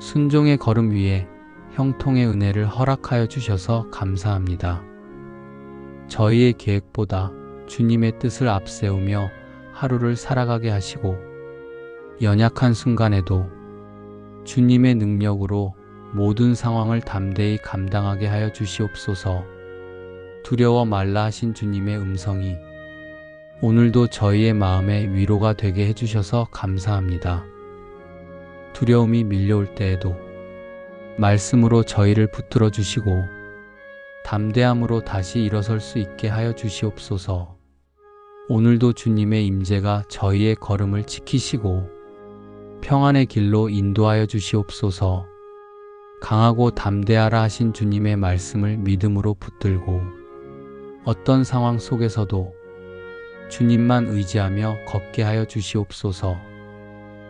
순종의 걸음 위에 형통의 은혜를 허락하여 주셔서 감사합니다. 저희의 계획보다 주님의 뜻을 앞세우며 하루를 살아가게 하시고 연약한 순간에도 주님의 능력으로 모든 상황을 담대히 감당하게 하여 주시옵소서. 두려워 말라 하신 주님의 음성이 오늘도 저희의 마음에 위로가 되게 해주셔서 감사합니다. 두려움이 밀려올 때에도 말씀으로 저희를 붙들어 주시고 담대함으로 다시 일어설 수 있게 하여 주시옵소서. 오늘도 주님의 임재가 저희의 걸음을 지키시고 평안의 길로 인도하여 주시옵소서. 강하고 담대하라 하신 주님의 말씀을 믿음으로 붙들고 어떤 상황 속에서도 주님만 의지하며 걷게 하여 주시옵소서.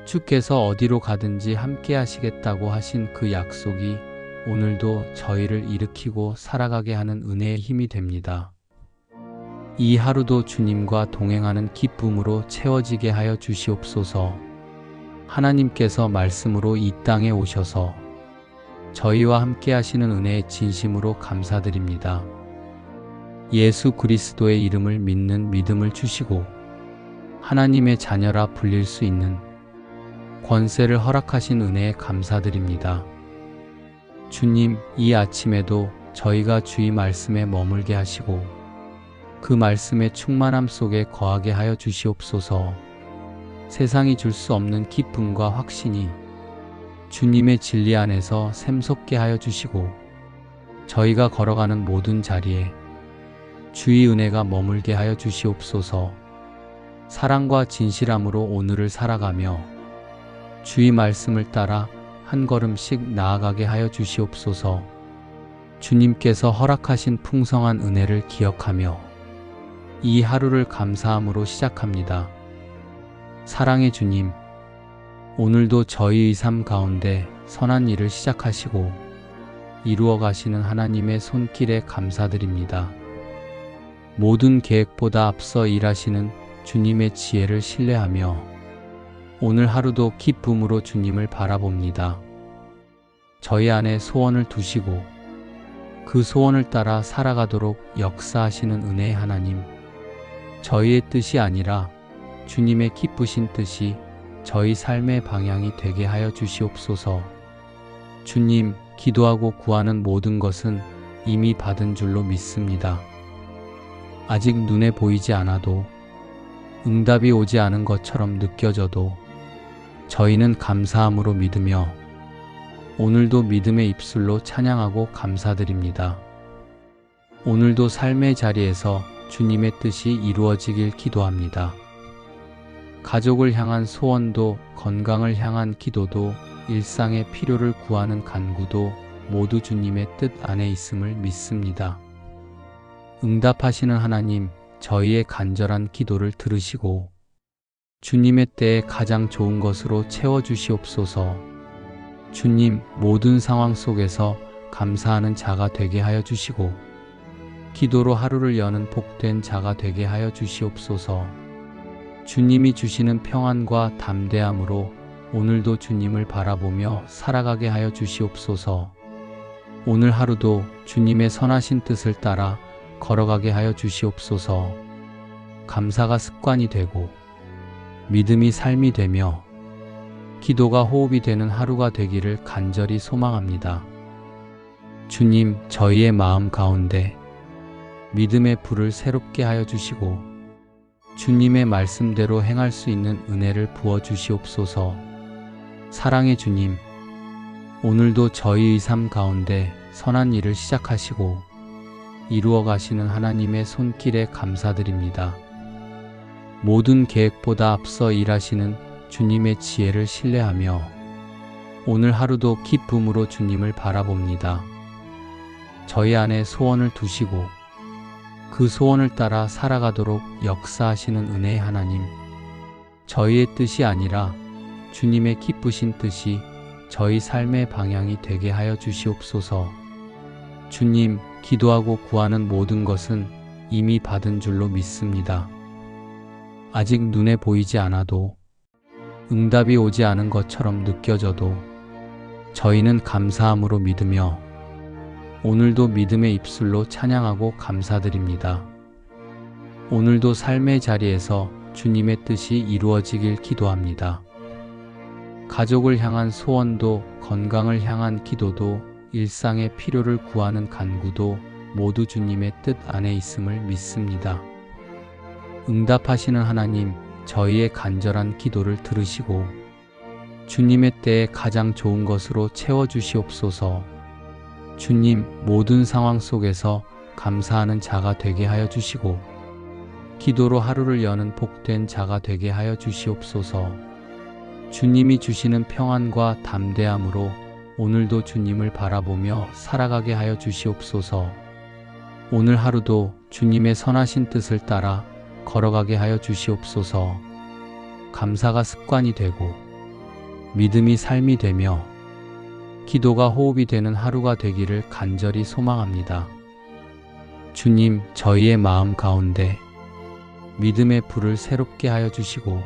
주께서 어디로 가든지 함께 하시겠다고 하신 그 약속이 오늘도 저희를 일으키고 살아가게 하는 은혜의 힘이 됩니다. 이 하루도 주님과 동행하는 기쁨으로 채워지게 하여 주시옵소서. 하나님께서 말씀으로 이 땅에 오셔서 저희와 함께 하시는 은혜에 진심으로 감사드립니다. 예수 그리스도의 이름을 믿는 믿음을 주시고 하나님의 자녀라 불릴 수 있는 권세를 허락하신 은혜에 감사드립니다. 주님, 이 아침에도 저희가 주의 말씀에 머물게 하시고 그 말씀의 충만함 속에 거하게 하여 주시옵소서. 세상이 줄 수 없는 기쁨과 확신이 주님의 진리 안에서 샘솟게 하여 주시고 저희가 걸어가는 모든 자리에 주의 은혜가 머물게 하여 주시옵소서. 사랑과 진실함으로 오늘을 살아가며 주의 말씀을 따라 한 걸음씩 나아가게 하여 주시옵소서. 주님께서 허락하신 풍성한 은혜를 기억하며 이 하루를 감사함으로 시작합니다. 사랑의 주님, 오늘도 저희의 삶 가운데 선한 일을 시작하시고 이루어 가시는 하나님의 손길에 감사드립니다. 모든 계획보다 앞서 일하시는 주님의 지혜를 신뢰하며 오늘 하루도 기쁨으로 주님을 바라봅니다. 저희 안에 소원을 두시고 그 소원을 따라 살아가도록 역사하시는 은혜의 하나님, 저희의 뜻이 아니라 주님의 기쁘신 뜻이 저희 삶의 방향이 되게 하여 주시옵소서. 주님, 기도하고 구하는 모든 것은 이미 받은 줄로 믿습니다. 아직 눈에 보이지 않아도 응답이 오지 않은 것처럼 느껴져도 저희는 감사함으로 믿으며 오늘도 믿음의 입술로 찬양하고 감사드립니다. 오늘도 삶의 자리에서 주님의 뜻이 이루어지길 기도합니다. 가족을 향한 소원도, 건강을 향한 기도도, 일상의 필요를 구하는 간구도 모두 주님의 뜻 안에 있음을 믿습니다. 응답하시는 하나님, 저희의 간절한 기도를 들으시고 주님의 때에 가장 좋은 것으로 채워주시옵소서. 주님, 모든 상황 속에서 감사하는 자가 되게 하여 주시고 기도로 하루를 여는 복된 자가 되게 하여 주시옵소서. 주님이 주시는 평안과 담대함으로 오늘도 주님을 바라보며 살아가게 하여 주시옵소서. 오늘 하루도 주님의 선하신 뜻을 따라 걸어가게 하여 주시옵소서. 감사가 습관이 되고 믿음이 삶이 되며 기도가 호흡이 되는 하루가 되기를 간절히 소망합니다. 주님, 저희의 마음 가운데 믿음의 불을 새롭게 하여 주시고 주님의 말씀대로 행할 수 있는 은혜를 부어 주시옵소서. 사랑의 주님, 오늘도 저희의 삶 가운데 선한 일을 시작하시고 이루어 가시는 하나님의 손길에 감사드립니다. 모든 계획보다 앞서 일하시는 주님의 지혜를 신뢰하며 오늘 하루도 기쁨으로 주님을 바라봅니다. 저희 안에 소원을 두시고 그 소원을 따라 살아가도록 역사하시는 은혜의 하나님, 저희의 뜻이 아니라 주님의 기쁘신 뜻이 저희 삶의 방향이 되게 하여 주시옵소서. 주님, 기도하고 구하는 모든 것은 이미 받은 줄로 믿습니다. 아직 눈에 보이지 않아도 응답이 오지 않은 것처럼 느껴져도 저희는 감사함으로 믿으며 오늘도 믿음의 입술로 찬양하고 감사드립니다. 오늘도 삶의 자리에서 주님의 뜻이 이루어지길 기도합니다. 가족을 향한 소원도, 건강을 향한 기도도, 일상의 필요를 구하는 간구도 모두 주님의 뜻 안에 있음을 믿습니다. 응답하시는 하나님, 저희의 간절한 기도를 들으시고 주님의 때에 가장 좋은 것으로 채워주시옵소서. 주님, 모든 상황 속에서 감사하는 자가 되게 하여 주시고 기도로 하루를 여는 복된 자가 되게 하여 주시옵소서. 주님이 주시는 평안과 담대함으로 오늘도 주님을 바라보며 살아가게 하여 주시옵소서. 오늘 하루도 주님의 선하신 뜻을 따라 걸어가게 하여 주시옵소서. 감사가 습관이 되고 믿음이 삶이 되며 기도가 호흡이 되는 하루가 되기를 간절히 소망합니다. 주님, 저희의 마음 가운데 믿음의 불을 새롭게 하여 주시고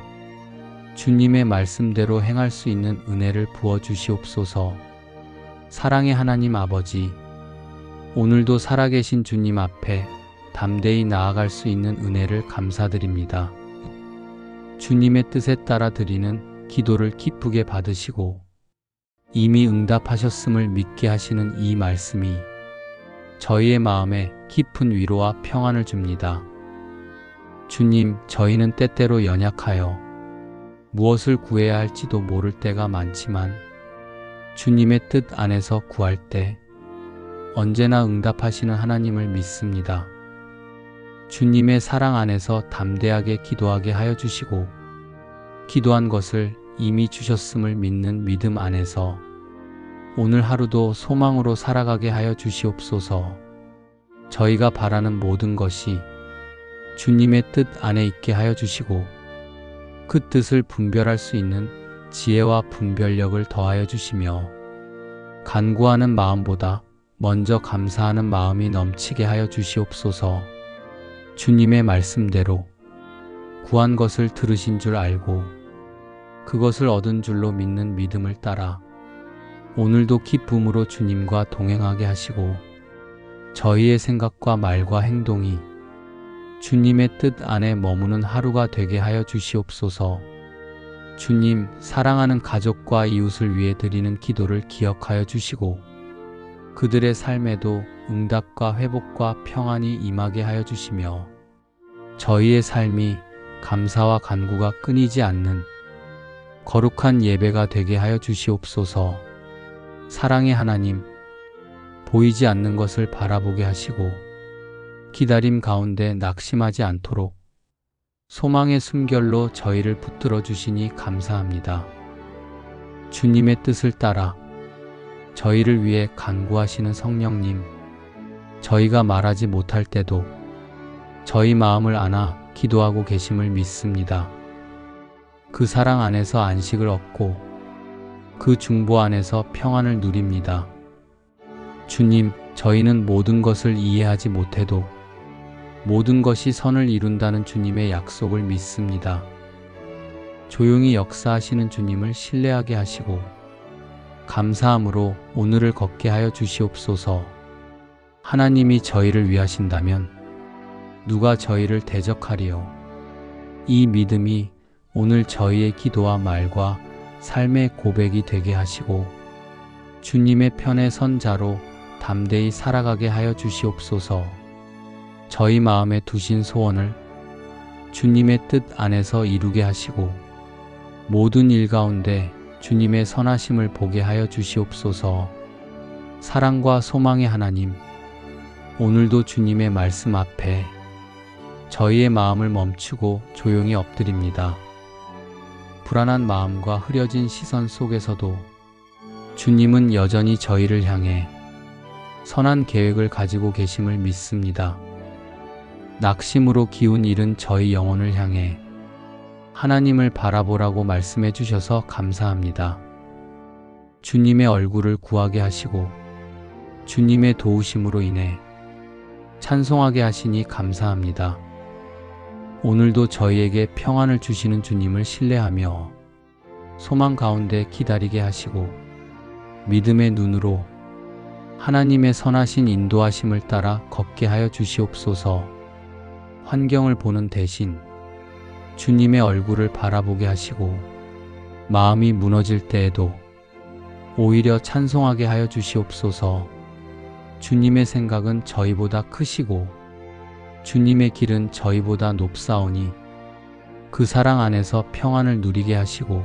주님의 말씀대로 행할 수 있는 은혜를 부어 주시옵소서. 사랑의 하나님 아버지, 오늘도 살아계신 주님 앞에 담대히 나아갈 수 있는 은혜를 감사드립니다. 주님의 뜻에 따라 드리는 기도를 기쁘게 받으시고 이미 응답하셨음을 믿게 하시는 이 말씀이 저희의 마음에 깊은 위로와 평안을 줍니다. 주님, 저희는 때때로 연약하여 무엇을 구해야 할지도 모를 때가 많지만 주님의 뜻 안에서 구할 때 언제나 응답하시는 하나님을 믿습니다. 주님의 사랑 안에서 담대하게 기도하게 하여 주시고 기도한 것을 이미 주셨음을 믿는 믿음 안에서 오늘 하루도 소망으로 살아가게 하여 주시옵소서. 저희가 바라는 모든 것이 주님의 뜻 안에 있게 하여 주시고 그 뜻을 분별할 수 있는 지혜와 분별력을 더하여 주시며 간구하는 마음보다 먼저 감사하는 마음이 넘치게 하여 주시옵소서. 주님의 말씀대로 구한 것을 들으신 줄 알고 그것을 얻은 줄로 믿는 믿음을 따라 오늘도 기쁨으로 주님과 동행하게 하시고 저희의 생각과 말과 행동이 주님의 뜻 안에 머무는 하루가 되게 하여 주시옵소서. 주님, 사랑하는 가족과 이웃을 위해 드리는 기도를 기억하여 주시고 그들의 삶에도 응답과 회복과 평안이 임하게 하여 주시며 저희의 삶이 감사와 간구가 끊이지 않는 거룩한 예배가 되게 하여 주시옵소서. 사랑의 하나님, 보이지 않는 것을 바라보게 하시고 기다림 가운데 낙심하지 않도록 소망의 숨결로 저희를 붙들어 주시니 감사합니다. 주님의 뜻을 따라 저희를 위해 간구하시는 성령님, 저희가 말하지 못할 때도 저희 마음을 안아 기도하고 계심을 믿습니다. 그 사랑 안에서 안식을 얻고 그 중보 안에서 평안을 누립니다. 주님, 저희는 모든 것을 이해하지 못해도 모든 것이 선을 이룬다는 주님의 약속을 믿습니다. 조용히 역사하시는 주님을 신뢰하게 하시고 감사함으로 오늘을 걷게 하여 주시옵소서. 하나님이 저희를 위하신다면 누가 저희를 대적하리요. 이 믿음이 오늘 저희의 기도와 말과 삶의 고백이 되게 하시고 주님의 편에 선 자로 담대히 살아가게 하여 주시옵소서. 저희 마음에 두신 소원을 주님의 뜻 안에서 이루게 하시고 모든 일 가운데 주님의 선하심을 보게 하여 주시옵소서. 사랑과 소망의 하나님, 오늘도 주님의 말씀 앞에 저희의 마음을 멈추고 조용히 엎드립니다. 불안한 마음과 흐려진 시선 속에서도 주님은 여전히 저희를 향해 선한 계획을 가지고 계심을 믿습니다. 낙심으로 기운 잃은 저희 영혼을 향해 하나님을 바라보라고 말씀해 주셔서 감사합니다. 주님의 얼굴을 구하게 하시고 주님의 도우심으로 인해 찬송하게 하시니 감사합니다. 오늘도 저희에게 평안을 주시는 주님을 신뢰하며 소망 가운데 기다리게 하시고 믿음의 눈으로 하나님의 선하신 인도하심을 따라 걷게 하여 주시옵소서. 환경을 보는 대신 주님의 얼굴을 바라보게 하시고 마음이 무너질 때에도 오히려 찬송하게 하여 주시옵소서. 주님의 생각은 저희보다 크시고 주님의 길은 저희보다 높사오니 그 사랑 안에서 평안을 누리게 하시고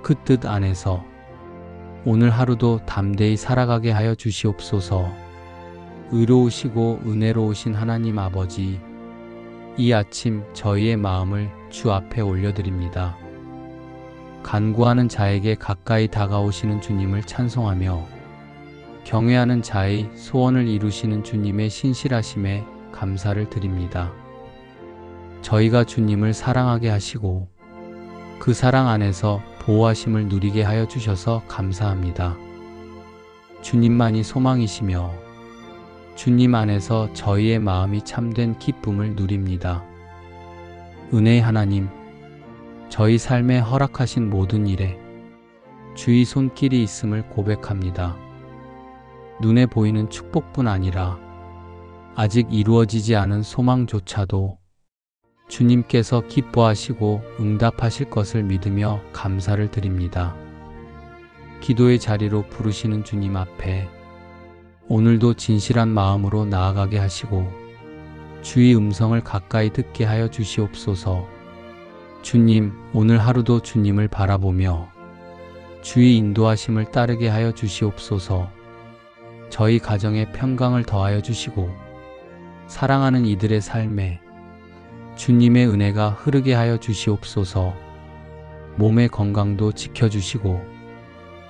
그 뜻 안에서 오늘 하루도 담대히 살아가게 하여 주시옵소서. 의로우시고 은혜로우신 하나님 아버지, 이 아침 저희의 마음을 주 앞에 올려드립니다. 간구하는 자에게 가까이 다가오시는 주님을 찬송하며 경외하는 자의 소원을 이루시는 주님의 신실하심에 감사를 드립니다. 저희가 주님을 사랑하게 하시고 그 사랑 안에서 보호하심을 누리게 하여 주셔서 감사합니다. 주님만이 소망이시며 주님 안에서 저희의 마음이 참된 기쁨을 누립니다. 은혜의 하나님, 저희 삶에 허락하신 모든 일에 주의 손길이 있음을 고백합니다. 눈에 보이는 축복뿐 아니라 아직 이루어지지 않은 소망조차도 주님께서 기뻐하시고 응답하실 것을 믿으며 감사를 드립니다. 기도의 자리로 부르시는 주님 앞에 오늘도 진실한 마음으로 나아가게 하시고 주의 음성을 가까이 듣게 하여 주시옵소서. 주님, 오늘 하루도 주님을 바라보며 주의 인도하심을 따르게 하여 주시옵소서. 저희 가정에 평강을 더하여 주시고 사랑하는 이들의 삶에 주님의 은혜가 흐르게 하여 주시옵소서. 몸의 건강도 지켜주시고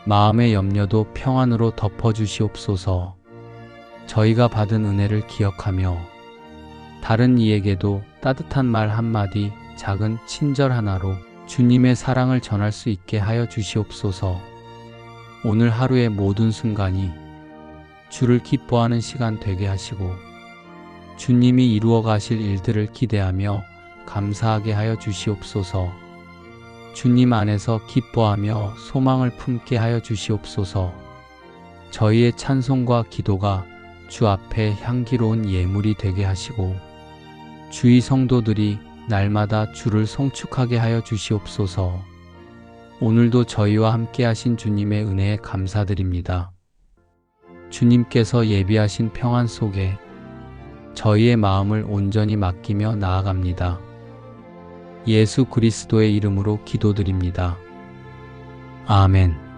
마음의 염려도 평안으로 덮어주시옵소서. 저희가 받은 은혜를 기억하며 다른 이에게도 따뜻한 말 한마디, 작은 친절 하나로 주님의 사랑을 전할 수 있게 하여 주시옵소서. 오늘 하루의 모든 순간이 주를 기뻐하는 시간 되게 하시고 주님이 이루어 가실 일들을 기대하며 감사하게 하여 주시옵소서. 주님 안에서 기뻐하며 소망을 품게 하여 주시옵소서. 저희의 찬송과 기도가 주 앞에 향기로운 예물이 되게 하시고 주의 성도들이 날마다 주를 송축하게 하여 주시옵소서. 오늘도 저희와 함께 하신 주님의 은혜에 감사드립니다. 주님께서 예비하신 평안 속에 저희의 마음을 온전히 맡기며 나아갑니다. 예수 그리스도의 이름으로 기도드립니다. 아멘.